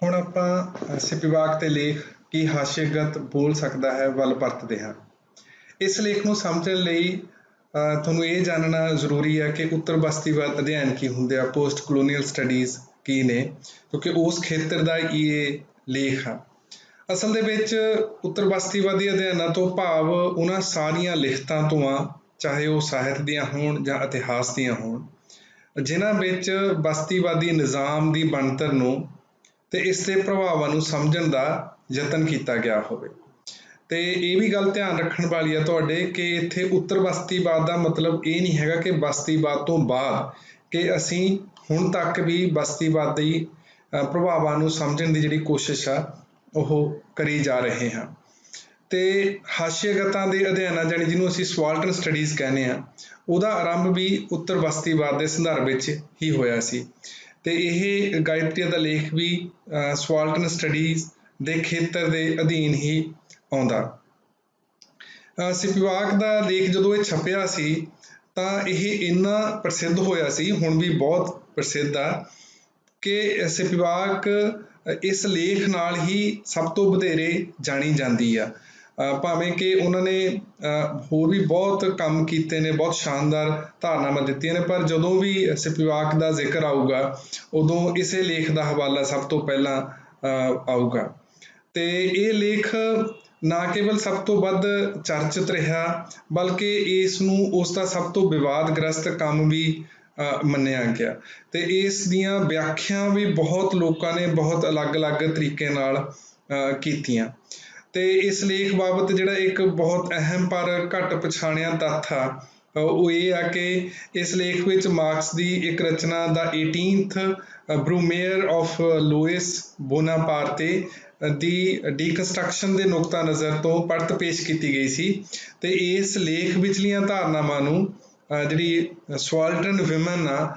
ਹੁਣ ਆਪਾਂ ਸਿਪੀਵਾਕ ਤੇ ਲੇਖ ਕੀ ਹਾਸ਼ੀਅਗਤ ਬੋਲ ਸਕਦਾ ਹੈ ਵੱਲ ਪਰਤਦੇ ਹਾਂ। ਇਸ ਲੇਖ ਨੂੰ ਸਮਝਣ ਲਈ ਤੁਹਾਨੂੰ ਇਹ ਜਾਣਨਾ ਜ਼ਰੂਰੀ ਹੈ ਕਿ ਉੱਤਰ ਬਸਤੀਵਾਦ ਅਧਿਐਨ ਕੀ ਹੁੰਦੇ ਆ, ਪੋਸਟ ਕਲੋਨੀਅਲ ਸਟੱਡੀਜ਼ ਕੀ ਨੇ, ਕਿਉਂਕਿ ਉਸ ਖੇਤਰ ਦਾ ਇਹ ਲੇਖ ਆ। ਅਸਲ ਦੇ ਵਿੱਚ ਉੱਤਰ ਬਸਤੀਵਾਦੀ ਅਧਿਐਨਾਂ ਤੋਂ ਭਾਵ ਉਹਨਾਂ ਸਾਰੀਆਂ ਲਿਖਤਾਂ ਤੋਂ ਆ, ਚਾਹੇ ਉਹ ਸਾਹਿਤ ਦੀਆਂ ਹੋਣ ਜਾਂ ਇਤਿਹਾਸ ਦੀਆਂ ਹੋਣ, ਜਿਨ੍ਹਾਂ ਵਿੱਚ ਬਸਤੀਵਾਦੀ ਨਿਜ਼ਾਮ ਦੀ ਬਣਤਰ ਨੂੰ ਤੇ ਇਸ ਦੇ ਪ੍ਰਭਾਵਾਂ ਨੂੰ ਸਮਝਣ ਦਾ ਯਤਨ ਕੀਤਾ ਗਿਆ ਹੋਵੇ। ਤੇ ਇਹ ਵੀ ਗੱਲ ਧਿਆਨ ਰੱਖਣ ਵਾਲੀ ਆ ਤੁਹਾਡੇ ਕਿ ਇੱਥੇ ਉੱਤਰ ਬਸਤੀਵਾਦ ਦਾ ਮਤਲਬ ਇਹ ਨਹੀਂ ਹੈਗਾ ਕਿ ਬਸਤੀਵਾਦ ਤੋਂ ਬਾਅਦ ਕਿ ਅਸੀਂ ਹੁਣ ਤੱਕ ਵੀ ਬਸਤੀਵਾਦੀ ਪ੍ਰਭਾਵਾਂ ਨੂੰ ਸਮਝਣ ਦੀ ਜਿਹੜੀ ਕੋਸ਼ਿਸ਼ ਆ ਉਹ ਕਰੀ ਜਾ ਰਹੇ ਹਾਂ। ਤੇ ਹਾਸ਼ੀਅਗਤਾਂ ਦੇ ਅਧਿਐਨਾਂ ਜਾਣੀ ਜਿਹਨੂੰ ਅਸੀਂ ਸਵਾਲਟਨ ਸਟੱਡੀਜ਼ ਕਹਿੰਦੇ ਆ, ਉਹਦਾ ਆਰੰਭ ਵੀ ਉੱਤਰ ਬਸਤੀਵਾਦ ਦੇ ਸੰਦਰਭ ਵਿੱਚ ਹੀ ਹੋਇਆ ਸੀ। ਤੇ ਇਹ ਗਾਇਤਰੀ ਦਾ ਲੇਖ ਵੀ ਸਵਾਲਟਨ ਸਟੱਡੀਜ਼ ਦੇ ਖੇਤਰ ਦੇ ਅਧੀਨ ਹੀ ਆਉਂਦਾ। ਸਿਪੀਵਾਕ ਦਾ ਲੇਖ ਜਦੋਂ ਇਹ ਛਪਿਆ ਸੀ ਤਾਂ ਇਹ ਇੰਨਾ ਪ੍ਰਸਿੱਧ ਹੋਇਆ ਸੀ, ਹੁਣ ਵੀ ਬਹੁਤ ਪ੍ਰਸਿੱਧ ਆ, ਕਿ ਸਿਪੀਵਾਕ ਇਸ ਲੇਖ ਨਾਲ ਹੀ ਸਭ ਤੋਂ ਵਧੇਰੇ ਜਾਣੀ ਜਾਂਦੀ ਆ। ਭਾਵੇਂ ਕਿ ਉਹਨਾਂ ਨੇ ਹੋਰ ਵੀ ਬਹੁਤ ਕੰਮ ਕੀਤੇ ਨੇ, ਬਹੁਤ ਸ਼ਾਨਦਾਰ ਧਾਰਨਾਵਾਂ ਦਿੱਤੀਆਂ ਨੇ, ਪਰ ਜਦੋਂ ਵੀ ਸਿਪੀਵਾਕ ਦਾ ਜ਼ਿਕਰ ਆਊਗਾ ਉਦੋਂ ਇਸੇ ਲੇਖ ਦਾ ਹਵਾਲਾ ਸਭ ਤੋਂ ਪਹਿਲਾਂ ਆਊਗਾ। ਤੇ ਇਹ ਲੇਖ ਨਾ ਕੇਵਲ ਸਭ ਤੋਂ ਵੱਧ ਚਰਚਿਤ ਰਿਹਾ, ਬਲਕਿ ਇਸ ਨੂੰ ਉਸ ਦਾ ਸਭ ਤੋਂ ਵਿਵਾਦਗ੍ਰਸਤ ਕੰਮ ਵੀ ਮੰਨਿਆ ਗਿਆ। ਤੇ ਇਸ ਦੀਆਂ ਵਿਆਖਿਆ ਵੀ ਬਹੁਤ ਲੋਕਾਂ ਨੇ ਬਹੁਤ ਅਲੱਗ-ਅਲੱਗ ਤਰੀਕੇ ਨਾਲ ਕੀਤੀਆਂ। ਤੇ ਇਸ ਲੇਖ ਬਾਬਤ ਜਿਹੜਾ ਇੱਕ ਬਹੁਤ ਅਹਿਮ ਪਰ ਘੱਟ ਪਛਾਣਿਆ ਤੱਥ ਆ ਉਹ ਇਹ ਆ ਕਿ ਇਸ ਲੇਖ ਵਿੱਚ ਮਾਰਕਸ ਦੀ ਇੱਕ ਰਚਨਾ ਦਾ 18th ਬਰੂਮੇਅਰ ਆਫ ਲੂਇਸ ਬੋਨਾਪਾਰਤੇ ਦੀ ਡੀਕਨਸਟਰਕਸ਼ਨ ਦੇ ਨੁਕਤਾ ਨਜ਼ਰ ਤੋਂ ਪੜਤ ਪੇਸ਼ ਕੀਤੀ ਗਈ ਸੀ। ਤੇ ਇਸ ਲੇਖ ਵਿਚਲੀਆਂ ਧਾਰਨਾਵਾਂ ਨੂੰ ਜਿਹੜੀ ਸਵਾਲਟਨ ਵਿਮਨ ਆ,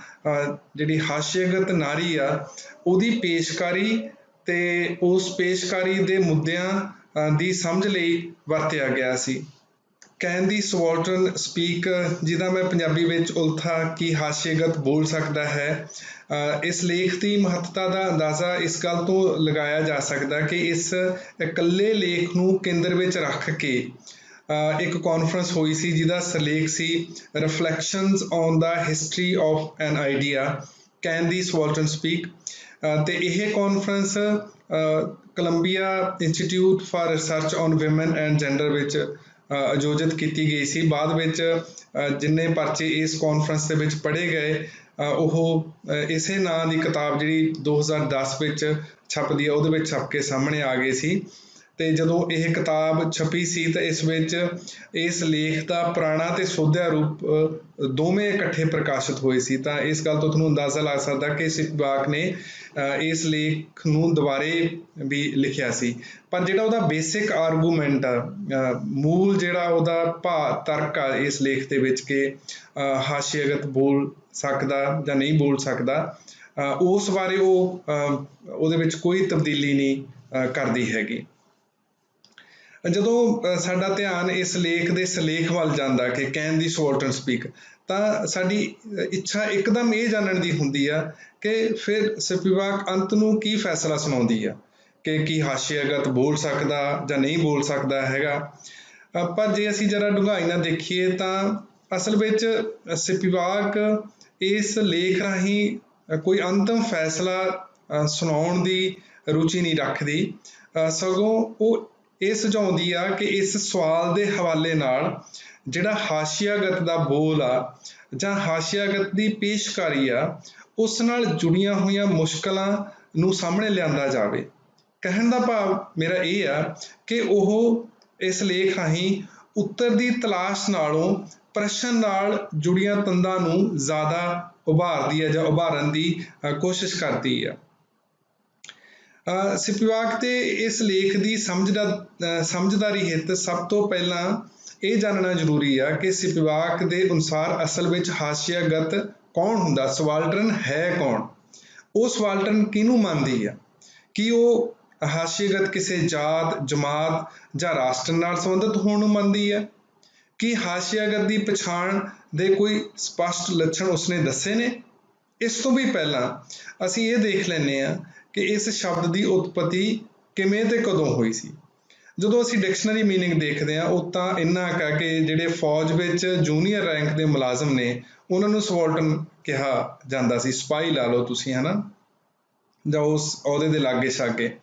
ਜਿਹੜੀ ਹਾਸ਼ੀਅਗਤ ਨਾਰੀ ਆ, ਉਹਦੀ ਪੇਸ਼ਕਾਰੀ ਤੇ ਉਸ ਪੇਸ਼ਕਾਰੀ ਦੇ ਮੁੱਦਿਆਂ ਦੀ ਸਮਝ ਲਈ ਵਰਤਿਆ ਗਿਆ ਸੀ। ਕੈਨ ਦੀ ਸਵਾਲਟਨ ਸਪੀਕ, ਜਿਹਦਾ ਮੈਂ ਪੰਜਾਬੀ ਵਿੱਚ ਉਲਥਾ ਕੀ ਹਾਸ਼ੀਅਗਤ ਬੋਲ ਸਕਦਾ ਹੈ, ਇਸ ਲੇਖ ਦੀ ਮਹੱਤਤਾ ਦਾ ਅੰਦਾਜ਼ਾ ਇਸ ਗੱਲ ਤੋਂ ਲਗਾਇਆ ਜਾ ਸਕਦਾ ਕਿ ਇਸ ਇਕੱਲੇ ਲੇਖ ਨੂੰ ਕੇਂਦਰ ਵਿੱਚ ਰੱਖ ਕੇ ਇੱਕ ਕਾਨਫਰੰਸ ਹੋਈ ਸੀ ਜਿਹਦਾ ਸਿਰਲੇਖ ਸੀ reflections on the history of an idea, can the subaltern speak. ਤੇ ਇਹ conference Columbia institute for research on women and gender ਵਿੱਚ ਆਯੋਜਿਤ ਕੀਤੀ ਗਈ ਸੀ। ਬਾਅਦ ਵਿੱਚ ਜਿੰਨੇ ਪਰਚੇ ਇਸ ਕਾਨਫਰੰਸ ਦੇ ਵਿੱਚ ਪੜ੍ਹੇ ਗਏ ਉਹ ਇਸੇ ਨਾਂ ਦੀ ਕਿਤਾਬ ਜਿਹੜੀ 2010 ਵਿੱਚ ਛਪਦੀ ਆ ਉਹਦੇ ਵਿੱਚ ਛਪ ਕੇ ਸਾਹਮਣੇ ਆ ਗਏ ਸੀ। ਤੇ ਜਦੋਂ ਇਹ ਕਿਤਾਬ ਛਪੀ ਸੀ ਤਾਂ ਇਸ ਵਿੱਚ ਇਸ ਲੇਖ ਦਾ ਪੁਰਾਣਾ ਤੇ ਸੋਧਿਆ ਰੂਪ ਦੋਵੇਂ ਇਕੱਠੇ ਪ੍ਰਕਾਸ਼ਿਤ ਹੋਏ ਸੀ। ਤਾਂ ਇਸ ਗੱਲ ਤੋਂ ਤੁਹਾਨੂੰ ਅੰਦਾਜ਼ਾ ਲੱਗ ਸਕਦਾ ਕਿ ਸਿਪੀਵਾਕ ਨੇ ਇਸ ਲੇਖ ਨੂੰ ਦੁਬਾਰੇ ਵੀ ਲਿਖਿਆ ਸੀ। ਪਰ ਜਿਹੜਾ ਉਹਦਾ ਬੇਸਿਕ ਆਰਗੂਮੈਂਟ ਆ, ਮੂਲ ਜਿਹੜਾ ਉਹਦਾ ਤਰਕ ਆ ਇਸ ਲੇਖ ਦੇ ਵਿੱਚ ਕਿ ਹਾਸ਼ੀਅਗਤ ਬੋਲ ਸਕਦਾ ਜਾਂ ਨਹੀਂ ਬੋਲ ਸਕਦਾ, ਉਸ ਬਾਰੇ ਉਹਦੇ ਵਿੱਚ ਕੋਈ ਤਬਦੀਲੀ ਨਹੀਂ ਕਰਦੀ ਹੈਗੀ। ਜਦੋਂ ਸਾਡਾ ਧਿਆਨ ਇਸ ਲੇਖ ਦੇ ਸਿਰਲੇਖ ਵੱਲ ਜਾਂਦਾ ਕਿ ਕੈਨ ਦੀ ਸਵਾਲਟਨ ਸਪੀਕ, ਤਾਂ ਸਾਡੀ ਇੱਛਾ ਇੱਕਦਮ ਇਹ ਜਾਣਨ ਦੀ ਹੁੰਦੀ ਆ ਕਿ ਫਿਰ ਸਿਪੀਵਾਕ ਅੰਤ ਨੂੰ ਕੀ ਫੈਸਲਾ ਸੁਣਾਉਂਦੀ ਆ ਕਿ ਕੀ ਹਾਸ਼ੀਅਗਤ ਬੋਲ ਸਕਦਾ ਜਾਂ ਨਹੀਂ ਬੋਲ ਸਕਦਾ ਹੈਗਾ। ਪਰ ਜੇ ਅਸੀਂ ਜਰਾ ਡੂੰਘਾਈ ਨਾਲ ਦੇਖੀਏ ਤਾਂ ਅਸਲ ਵਿੱਚ ਸਿਪੀਵਾਕ ਇਸ ਲੇਖ ਰਾਹੀਂ ਕੋਈ ਅੰਤਮ ਫੈਸਲਾ ਸੁਣਾਉਣ ਦੀ ਰੁਚੀ ਨਹੀਂ ਰੱਖਦੀ, ਸਗੋਂ ਉਹ ਇਹ ਸੁਝਾਉਂਦੀ ਆ ਕਿ ਇਸ ਸਵਾਲ ਦੇ ਹਵਾਲੇ ਨਾਲ ਜਿਹੜਾ ਹਾਸ਼ੀਆਗਤ ਦਾ ਬੋਲ ਆ ਜਾਂ ਹਾਸ਼ੀਆਗਤ ਦੀ ਪੇਸ਼ਕਾਰੀ ਆ ਉਸ ਨਾਲ ਜੁੜੀਆਂ ਹੋਈਆਂ ਮੁਸ਼ਕਲਾਂ ਨੂੰ ਸਾਹਮਣੇ ਲਿਆਂਦਾ ਜਾਵੇ। ਕਹਿਣ ਦਾ ਭਾਵ ਮੇਰਾ ਇਹ ਆ ਕਿ ਉਹ ਇਸ ਲੇਖ ਰਾਹੀਂ ਉੱਤਰ ਦੀ ਤਲਾਸ਼ ਨਾਲੋਂ ਪ੍ਰਸ਼ਨ ਨਾਲ ਜੁੜੀਆਂ ਤੰਦਾਂ ਨੂੰ ਜ਼ਿਆਦਾ ਉਭਾਰਦੀ ਹੈ ਜਾਂ ਉਭਾਰਨ ਦੀ ਕੋਸ਼ਿਸ਼ ਕਰਦੀ ਆ। ਸਿਪੀਵਾਕ ਤੇ ਇਸ ਲੇਖ ਦੀ ਸਮਝਦਾਰੀ ਹਿੱਤ ਸਭ ਤੋਂ ਪਹਿਲਾਂ ਇਹ ਜਾਣਨਾ ਜ਼ਰੂਰੀ ਆ ਕਿ ਸਿਪੀਵਾਕ ਦੇ ਅਨੁਸਾਰ ਅਸਲ ਵਿੱਚ ਹਾਸ਼ੀਆਗਤ ਕੌਣ ਹੁੰਦਾ, ਸਵਾਲਟਨ ਹੈ ਕੌਣ, ਉਹ ਸਵਾਲਟਨ ਕਿਹਨੂੰ ਮੰਨਦੀ ਆ, ਕੀ ਉਹ ਹਾਸ਼ੀਆਗਤ ਕਿਸੇ ਜਾਤ, ਜਮਾਤ ਜਾਂ ਰਾਸ਼ਟਰ ਨਾਲ ਸੰਬੰਧਿਤ ਹੋਣ ਨੂੰ ਮੰਨਦੀ ਆ, ਕੀ ਹਾਸ਼ੀਆਗਤ ਦੀ ਪਛਾਣ ਦੇ ਕੋਈ ਸਪਸ਼ਟ ਲੱਛਣ ਉਸਨੇ ਦੱਸੇ ਨੇ। ਇਸ ਤੋਂ ਵੀ ਪਹਿਲਾਂ ਅਸੀਂ ਇਹ ਦੇਖ ਲੈਂਦੇ ਹਾਂ ਕਿ ਇਸ ਸ਼ਬਦ ਦੀ ਉਤਪਤੀ ਕਿਵੇਂ ਤੇ ਕਦੋਂ ਹੋਈ ਸੀ। ਜਦੋਂ ਅਸੀਂ ਡਿਕਸ਼ਨਰੀ ਮੀਨਿੰਗ ਦੇਖਦੇ ਹਾਂ ਉਹ ਤਾਂ ਇੰਨਾ ਕੁ ਹੈ ਕਿ ਜਿਹੜੇ ਫੌਜ ਵਿੱਚ ਜੂਨੀਅਰ ਰੈਂਕ ਦੇ ਮੁਲਾਜ਼ਮ ਨੇ ਉਹਨਾਂ ਨੂੰ ਸਵਾਲਟਨ ਕਿਹਾ ਜਾਂਦਾ ਸੀ, ਸਿਪਾਹੀ ਲਾ ਲਓ ਤੁਸੀਂ, ਹੈ ਨਾ, ਜਾਂ ਉਸ ਅਹੁਦੇ ਦੇ ਲਾਗੇ ਛਾਗੇ।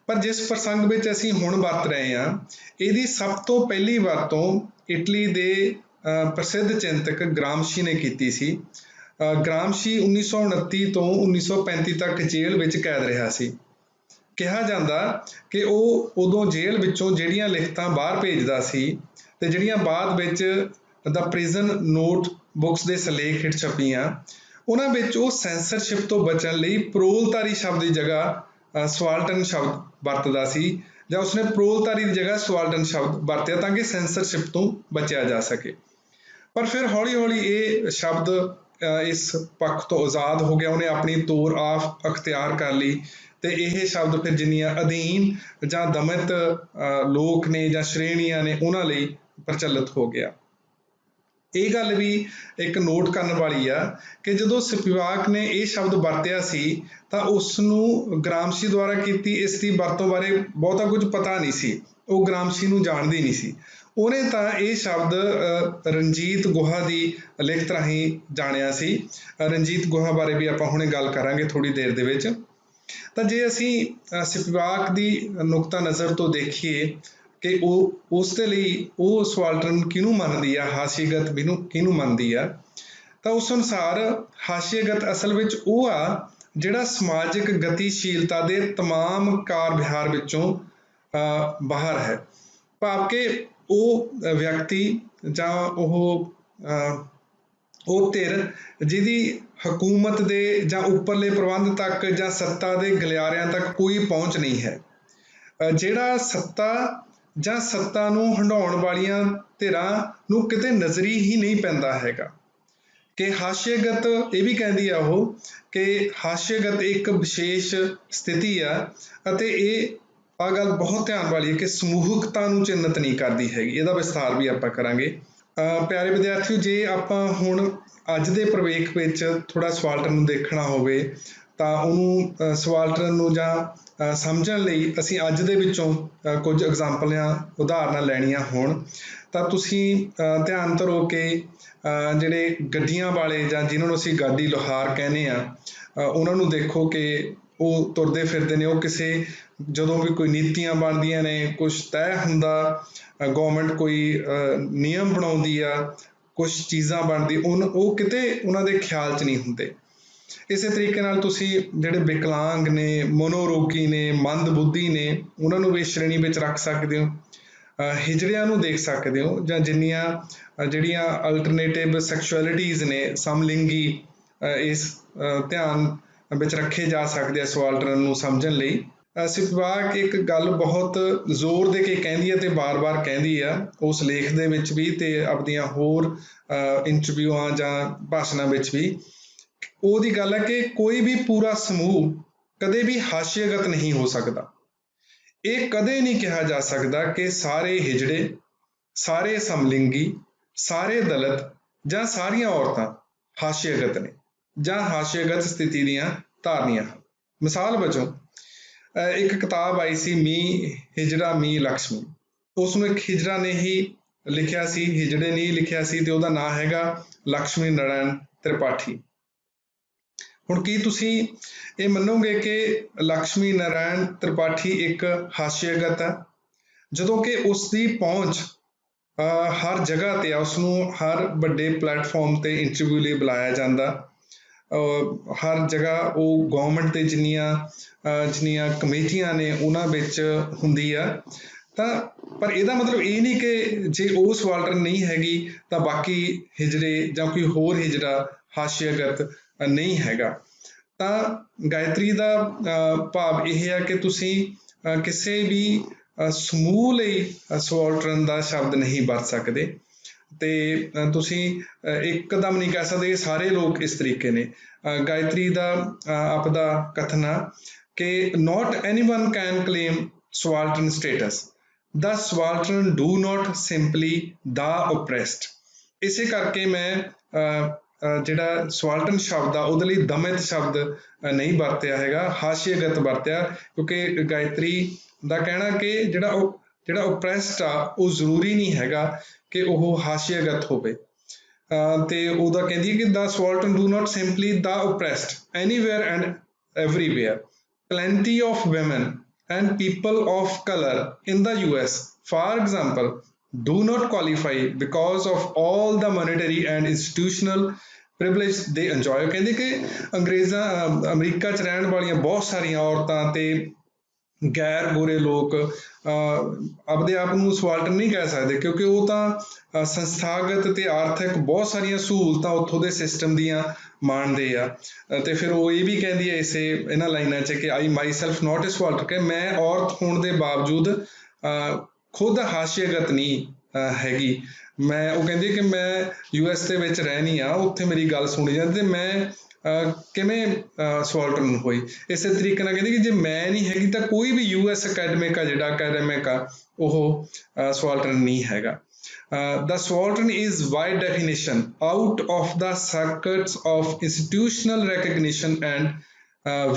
ਪਰ ਜਿਸ ਪ੍ਰਸੰਗ ਵਿੱਚ ਅਸੀਂ ਹੁਣ ਵਰਤ ਰਹੇ ਹਾਂ ਇਹਦੀ ਸਭ ਤੋਂ ਪਹਿਲੀ ਵਰਤੋਂ ਇਟਲੀ ਦੇ ਪ੍ਰਸਿੱਧ ਚਿੰਤਕ ਗ੍ਰਾਮਸ਼ੀ ਨੇ ਕੀਤੀ ਸੀ। ਗ੍ਰਾਮਸ਼ੀ 1929 ਤੋਂ 1935 ਤੱਕ ਜੇਲ੍ਹ ਵਿੱਚ ਕੈਦ ਰਿਹਾ ਸੀ। ਕਿਹਾ ਜਾਂਦਾ ਕਿ ਉਹ ਉਦੋਂ ਜੇਲ੍ਹ ਵਿੱਚੋਂ ਜਿਹੜੀਆਂ ਲਿਖਤਾਂ ਬਾਹਰ ਭੇਜਦਾ ਸੀ ਤੇ ਜਿਹੜੀਆਂ ਬਾਅਦ ਵਿੱਚ ਦਾ ਪ੍ਰਿਜ਼ਨ ਨੋਟ ਬੁੱਕਸ ਦੇ ਸਿਰਲੇਖ ਹੇਠ ਛਪੀਆਂ, ਉਹਨਾਂ ਵਿੱਚ ਉਹ ਸੈਂਸਰਸ਼ਿਪ ਤੋਂ ਬਚਣ ਲਈ ਪ੍ਰੋਲਤਾਰੀ ਸ਼ਬਦ ਦੀ ਜਗ੍ਹਾ ਸਵਾਲਟਨ ਸ਼ਬਦ ਵਰਤਦਾ ਸੀ, ਜਾਂ ਉਸਨੇ ਪ੍ਰੋਲਤਾਰੀ ਦੀ ਜਗ੍ਹਾ ਸਵਾਲਟਨ ਸ਼ਬਦ ਵਰਤਿਆ ਤਾਂ ਕਿ ਸੈਂਸਰਸ਼ਿਪ ਤੋਂ ਬਚਿਆ ਜਾ ਸਕੇ। ਪਰ ਫਿਰ ਹੌਲੀ ਹੌਲੀ ਇਹ ਸ਼ਬਦ ਇਸ ਪੱਖ ਤੋਂ ਆਜ਼ਾਦ ਹੋ ਗਿਆ, ਉਹਨੇ ਆਪਣੀ ਤੋਰ ਆਪ ਅਖਤਿਆਰ ਕਰ ਲਈ ਤੇ ਇਹ ਸ਼ਬਦ ਫਿਰ ਜਿੰਨੀਆਂ ਅਧੀਨ ਜਾਂ ਦਮਿਤ ਲੋਕ ਨੇ ਜਾਂ ਸ਼੍ਰੇਣੀਆਂ ਨੇ ਉਹਨਾਂ ਲਈ ਪ੍ਰਚਲਿਤ ਹੋ ਗਿਆ। ਇਹ ਗੱਲ ਵੀ ਇੱਕ ਨੋਟ ਕਰਨ ਵਾਲੀ ਆ ਕਿ ਜਦੋਂ ਸਪਿਵਾਕ ਨੇ ਇਹ ਸ਼ਬਦ ਵਰਤਿਆ ਸੀ ਤਾਂ ਉਸ ਨੂੰ ਗ੍ਰਾਮਸ਼ੀ ਦੁਆਰਾ ਕੀਤੀ ਇਸ ਦੀ ਵਰਤੋਂ ਬਾਰੇ ਬਹੁਤਾ ਕੁਝ ਪਤਾ ਨਹੀਂ ਸੀ, ਉਹ ਗ੍ਰਾਮਸ਼ੀ ਨੂੰ ਜਾਣਦੀ ਨਹੀਂ ਸੀ। ਉਹਨੇ ਤਾਂ ਇਹ ਸ਼ਬਦ ਰਣਜੀਤ ਗੁਹਾ ਦੀ ਲਿਖਤ ਰਾਹੀਂ ਜਾਣਿਆ ਸੀ। ਰਣਜੀਤ ਗੁਹਾ ਬਾਰੇ ਵੀ ਆਪਾਂ ਹੁਣੇ ਗੱਲ ਕਰਾਂਗੇ ਥੋੜ੍ਹੀ ਦੇਰ ਦੇ ਵਿੱਚ। ਤਾਂ ਜੇ ਅਸੀਂ ਸਪਿਵਾਕ ਦੀ ਨੁਕਤਾ ਨਜ਼ਰ ਤੋਂ ਦੇਖੀਏ ਕਿ ਉਹ ਉਸ ਦੇ ਲਈ ਉਹ ਸਵਾਲਟਨ ਕਿਹਨੂੰ ਮੰਨਦੀ ਆ, ਹਾਸ਼ੀਗਤ ਕਿਹਨੂੰ ਮੰਨਦੀ ਆ, ਤਾਂ ਉਸ ਅਨੁਸਾਰ ਹਾਸ਼ੀਗਤ ਅਸਲ ਵਿੱਚ ਉਹ ਆ ਜਿਹੜਾ ਸਮਾਜਿਕ ਗਤੀਸ਼ੀਲਤਾ ਦੇ ਤਮਾਮ ਕਾਰ ਵਿਹਾਰ ਵਿੱਚੋਂ ਬਾਹਰ ਹੈ। ਭਾਵ ਕਿ ਉਹ ਵਿਅਕਤੀ ਜਾਂ ਉਹ ਧਿਰ ਜਿਹਦੀ ਹਕੂਮਤ ਦੇ ਜਾਂ ਉੱਪਰਲੇ ਪ੍ਰਬੰਧ ਤੱਕ ਜਾਂ ਸੱਤਾ ਦੇ ਗਲਿਆਰਿਆਂ ਤੱਕ ਕੋਈ ਪਹੁੰਚ ਨਹੀਂ ਹੈ, ਜਿਹੜਾ ਸੱਤਾ ਜਾਂ ਸੱਤਾ ਨੂੰ ਹੰਢਾਉਣ ਵਾਲੀਆਂ ਧਿਰਾਂ ਨੂੰ ਕਿਤੇ ਨਜ਼ਰੀ ਹੀ ਨਹੀਂ ਪੈਂਦਾ ਹੈਗਾ। ਕਿ ਹਾਸ਼ੀਗਤ ਇਹ ਵੀ ਕਹਿੰਦੀ ਆ ਉਹ ਕਿ ਹਾਸ਼ੀਗਤ ਇੱਕ ਵਿਸ਼ੇਸ਼ ਸਥਿਤੀ ਆ ਅਤੇ ਇਹ ਆ ਗੱਲ ਬਹੁਤ ਧਿਆਨ ਵਾਲੀ ਹੈ ਕਿ ਸਮੂਹਕਤਾ ਨੂੰ ਚਿੰਨਤ ਨਹੀਂ ਕਰਦੀ ਹੈਗੀ। ਇਹਦਾ ਵਿਸਥਾਰ ਵੀ ਆਪਾਂ ਕਰਾਂਗੇ। ਪਿਆਰੇ ਵਿਦਿਆਰਥੀਓ, ਜੇ ਆਪਾਂ ਹੁਣ ਅੱਜ ਦੇ ਪ੍ਰਵੇਖ ਵਿੱਚ ਥੋੜ੍ਹਾ ਸਵਾਲਟਨ ਨੂੰ ਦੇਖਣਾ ਹੋਵੇ ਤਾਂ ਉਹਨੂੰ ਸਵਾਲਟਨ ਨੂੰ ਜਾਂ ਸਮਝਣ ਲਈ ਅਸੀਂ ਅੱਜ ਦੇ ਵਿੱਚੋਂ ਕੁਝ ਐਗਜ਼ਾਮਪਲਾਂ ਉਦਾਹਰਨਾਂ ਲੈਣੀਆਂ ਹੋਣ ਤਾਂ ਤੁਸੀਂ ਧਿਆਨ ਧਰੋ ਕਿ ਜਿਹੜੇ ਗੱਡੀਆਂ ਵਾਲੇ ਜਾਂ ਜਿਹਨਾਂ ਨੂੰ ਅਸੀਂ ਗਾਡੀ ਲੁਹਾਰ ਕਹਿੰਦੇ ਆ ਉਹਨਾਂ ਨੂੰ ਦੇਖੋ ਕਿ ਉਹ ਤੁਰਦੇ ਫਿਰਦੇ ਨੇ। ਉਹ ਕਿਸੇ ਜਦੋਂ ਵੀ ਕੋਈ ਨੀਤੀਆਂ ਬਣਦੀਆਂ ਨੇ, ਕੁਛ ਤੈਅ ਹੁੰਦਾ, ਗੌਰਮੈਂਟ ਕੋਈ ਨਿਯਮ ਬਣਾਉਂਦੀ ਆ, ਕੁਛ ਚੀਜ਼ਾਂ ਬਣਦੀ, ਉਹ ਕਿਤੇ ਉਹਨਾਂ ਦੇ ਖਿਆਲ 'ਚ ਨਹੀਂ ਹੁੰਦੇ। ਇਸੇ ਤਰੀਕੇ ਨਾਲ ਤੁਸੀਂ ਜਿਹੜੇ ਵਿਕਲਾਂਗ ਨੇ, ਮਨੋਰੋਗੀ ਨੇ, ਮੰਦਬੁੱਧੀ ਨੇ, ਉਹਨਾਂ ਨੂੰ ਵੀ ਇਸ ਸ਼੍ਰੇਣੀ ਵਿੱਚ ਰੱਖ ਸਕਦੇ ਹੋ। ਹਿਜੜਿਆਂ ਨੂੰ ਦੇਖ ਸਕਦੇ ਹੋ, ਜਾਂ ਜਿਹੜੀਆਂ ਅਲਟਰਨੇਟਿਵ ਸੈਕਸ਼ੁਅਲਿਟੀਜ਼ ਨੇ, ਸਮਲਿੰਗੀ, ਇਸ ਧਿਆਨ ਵਿੱਚ ਰੱਖੇ ਜਾ ਸਕਦੇ ਆ ਸਵਾਲਟਨ ਨੂੰ ਸਮਝਣ ਲਈ। ਸਪਿਵਾਕ ਇੱਕ ਗੱਲ ਬਹੁਤ ਜ਼ੋਰ ਦੇ ਕੇ ਕਹਿੰਦੀ ਹੈ ਤੇ ਬਾਰ-ਬਾਰ ਕਹਿੰਦੀ ਆ ਉਸ ਲੇਖ ਦੇ ਵਿੱਚ ਵੀ ਤੇ ਆਪਣੀਆਂ ਹੋਰ ਇੰਟਰਵਿਊਆਂ ਜਾਂ ਭਾਸ਼ਣਾਂ ਵਿੱਚ ਵੀ। ਉਹਦੀ ਗੱਲ ਹੈ ਕਿ ਕੋਈ ਵੀ ਪੂਰਾ ਸਮੂਹ ਕਦੇ ਵੀ ਹਾਸ਼ੀਗਤ ਨਹੀਂ ਹੋ ਸਕਦਾ। ਇਹ ਕਦੇ ਨਹੀਂ ਕਿਹਾ ਜਾ ਸਕਦਾ ਕਿ ਸਾਰੇ ਹਿਜੜੇ, ਸਾਰੇ ਸਮਲਿੰਗੀ, ਸਾਰੇ ਦਲਿਤ ਜਾਂ ਸਾਰੀਆਂ ਔਰਤਾਂ ਹਾਸ਼ੀਗਤ ਨੇ ਜਾਂ ਹਾਸ਼ੀਗਤ ਸਥਿਤੀ ਦੀਆਂ ਧਾਰਨੀਆਂ ਹਨ। ਮਿਸਾਲ ਵਜੋਂ ਇੱਕ ਕਿਤਾਬ ਆਈ ਸੀ ਹਿਜੜਾ ਮੀ ਲਕਸ਼ਮੀ, ਉਸਨੂੰ ਇੱਕ ਹਿਜੜਾ ਨੇ ਹੀ ਲਿਖਿਆ ਸੀ, ਹਿਜੜੇ ਨੇ ਹੀ ਲਿਖਿਆ ਸੀ ਤੇ ਉਹਦਾ ਨਾਂ ਹੈਗਾ ਲਕਸ਼ਮੀ ਨਾਰਾਇਣ ਤ੍ਰਿਪਾਠੀ। ਹੁਣ ਕੀ ਤੁਸੀਂ ਇਹ ਮੰਨੋਗੇ ਕਿ ਲਕਸ਼ਮੀ ਨਾਰਾਇਣ ਤ੍ਰਿਪਾਠੀ ਇੱਕ ਹਾਸ਼ੀਗਤ ਹੈ, ਜਦੋਂ ਕਿ ਉਸਦੀ ਪਹੁੰਚ ਹਰ ਜਗ੍ਹਾ ਤੇ ਆ, ਉਸਨੂੰ ਹਰ ਵੱਡੇ ਪਲੇਟਫਾਰਮ ਤੇ ਇੰਟਰਵਿਊ ਲਈ ਬੁਲਾਇਆ ਜਾਂਦਾ, ਹਰ ਜਗ੍ਹਾ ਉਹ ਗਵਰਨਮੈਂਟ ਦੇ ਜਿੰਨੀਆਂ ਕਮੇਟੀਆਂ ਨੇ ਉਹਨਾਂ ਵਿੱਚ ਹੁੰਦੀ ਆ। ਤਾਂ ਪਰ ਇਹਦਾ ਮਤਲਬ ਇਹ ਨਹੀਂ ਕਿ ਜੇ ਉਹ ਸਵਾਲਟਨ ਨਹੀਂ ਹੈਗੀ ਤਾਂ ਬਾਕੀ ਹਿਜੜੇ ਜਾਂ ਕੋਈ ਹੋਰ ਹਿਜੜਾ ਹਾਸ਼ੀਗਤ ਨਹੀਂ ਹੈਗਾ। ਤਾਂ ਗਾਇਤਰੀ ਦਾ ਭਾਵ ਇਹ ਹੈ ਕਿ ਤੁਸੀਂ ਕਿਸੇ ਵੀ ਸਮੂਹ ਲਈ ਸਵਾਲਟਨ ਦਾ ਸ਼ਬਦ ਨਹੀਂ ਵਰਤ ਸਕਦੇ ਤੇ ਤੁਸੀਂ ਇੱਕਦਮ ਨਹੀਂ ਕਹਿ ਸਕਦੇ ਸਾਰੇ ਲੋਕ ਇਸ ਤਰੀਕੇ ਨੇ। ਗਾਇਤਰੀ ਦਾ ਆਪਦਾ ਕਥਨ ਆ ਕਿ not anyone can claim subaltern status, the subaltern do not simply the oppressed। ਇਸੇ ਕਰਕੇ ਮੈਂ ਜਿਹੜਾ ਸਵਾਲਟਨ ਸ਼ਬਦ ਆ ਉਹਦੇ ਲਈ ਦਮਿਤ ਸ਼ਬਦ ਨਹੀਂ ਵਰਤਿਆ ਹੈਗਾ, ਹਾਸ਼ੀਆਗਤ ਵਰਤਿਆ, ਕਿਉਂਕਿ ਗਾਇਤਰੀ ਦਾ ਕਹਿਣਾ ਕਿ ਜਿਹੜਾ ਓਪਰੈਸਡ ਆ ਉਹ ਜ਼ਰੂਰੀ ਨਹੀਂ ਹੈਗਾ ਕਿ ਉਹ ਹਾਸ਼ੀਆਗਤ ਹੋਵੇ। ਤੇ ਉਹਦਾ ਕਹਿੰਦੀ ਹੈ ਕਿ the subaltern do not simply the oppressed anywhere and everywhere. Plenty of women and people of color in the US, for example, do not qualify because of all the monetary and institutional privilege they enjoy. ਕਹਿੰਦੇ ਕਿ America 'ਚ ਰਹਿਣ ਵਾਲੀਆਂ ਬਹੁਤ ਸਾਰੀਆਂ ਔਰਤਾਂ ਤੇ ਗੈਰ ਗੋਰੇ ਲੋਕ ਆਪਦੇ ਆਪ ਨੂੰ ਸਵਾਲਟਨ ਨਹੀਂ ਕਹਿ ਸਕਦੇ, ਕਿਉਂਕਿ ਉਹ ਤਾਂ ਸੰਸਥਾਗਤ ਤੇ ਆਰਥਿਕ ਬਹੁਤ ਸਾਰੀਆਂ ਸਹੂਲਤਾਂ ਉੱਥੋਂ ਦੇ ਸਿਸਟਮ ਦੀਆਂ ਮਾਣਦੇ ਆ। ਤੇ ਫਿਰ ਉਹ ਇਹ ਵੀ ਕਹਿੰਦੀ ਹੈ ਇਹਨਾਂ ਲਾਈਨਾਂ 'ਚ ਕਿ ਆਈ ਮਾਈ ਸੈਲਫ ਨਾਟ ਏ ਸਵਾਲਟਨ, ਕਿ ਮੈਂ ਔਰਤ ਹੋਣ ਦੇ ਬਾਵਜੂਦ ਖੁਦ ਹਾਸ਼ੀਆਗਤ ਨਹੀਂ ਹੈਗੀ। ਉਹ ਕਹਿੰਦੀ ਕਿ ਮੈਂ US ਦੇ ਵਿੱਚ ਰਹਿਣੀ ਆ, ਉੱਥੇ ਮੇਰੀ ਗੱਲ ਸੁਣੀ ਜਾਂਦੀ ਤੇ ਮੈਂ ਕਿਵੇਂ ਸਵਾਲਟਨ ਹੋਈ। ਇਸੇ ਤਰੀਕੇ ਨਾਲ ਕਹਿੰਦੀ ਕਿ ਜੇ ਮੈਂ ਨਹੀਂ ਹੈਗੀ ਤਾਂ ਕੋਈ ਵੀ US ਅਕੈਡਮਿਕ ਆ ਉਹ ਸਵਾਲਟਨ ਨਹੀਂ ਹੈਗਾ। The subaltern is by definition out of the circuits of institutional recognition and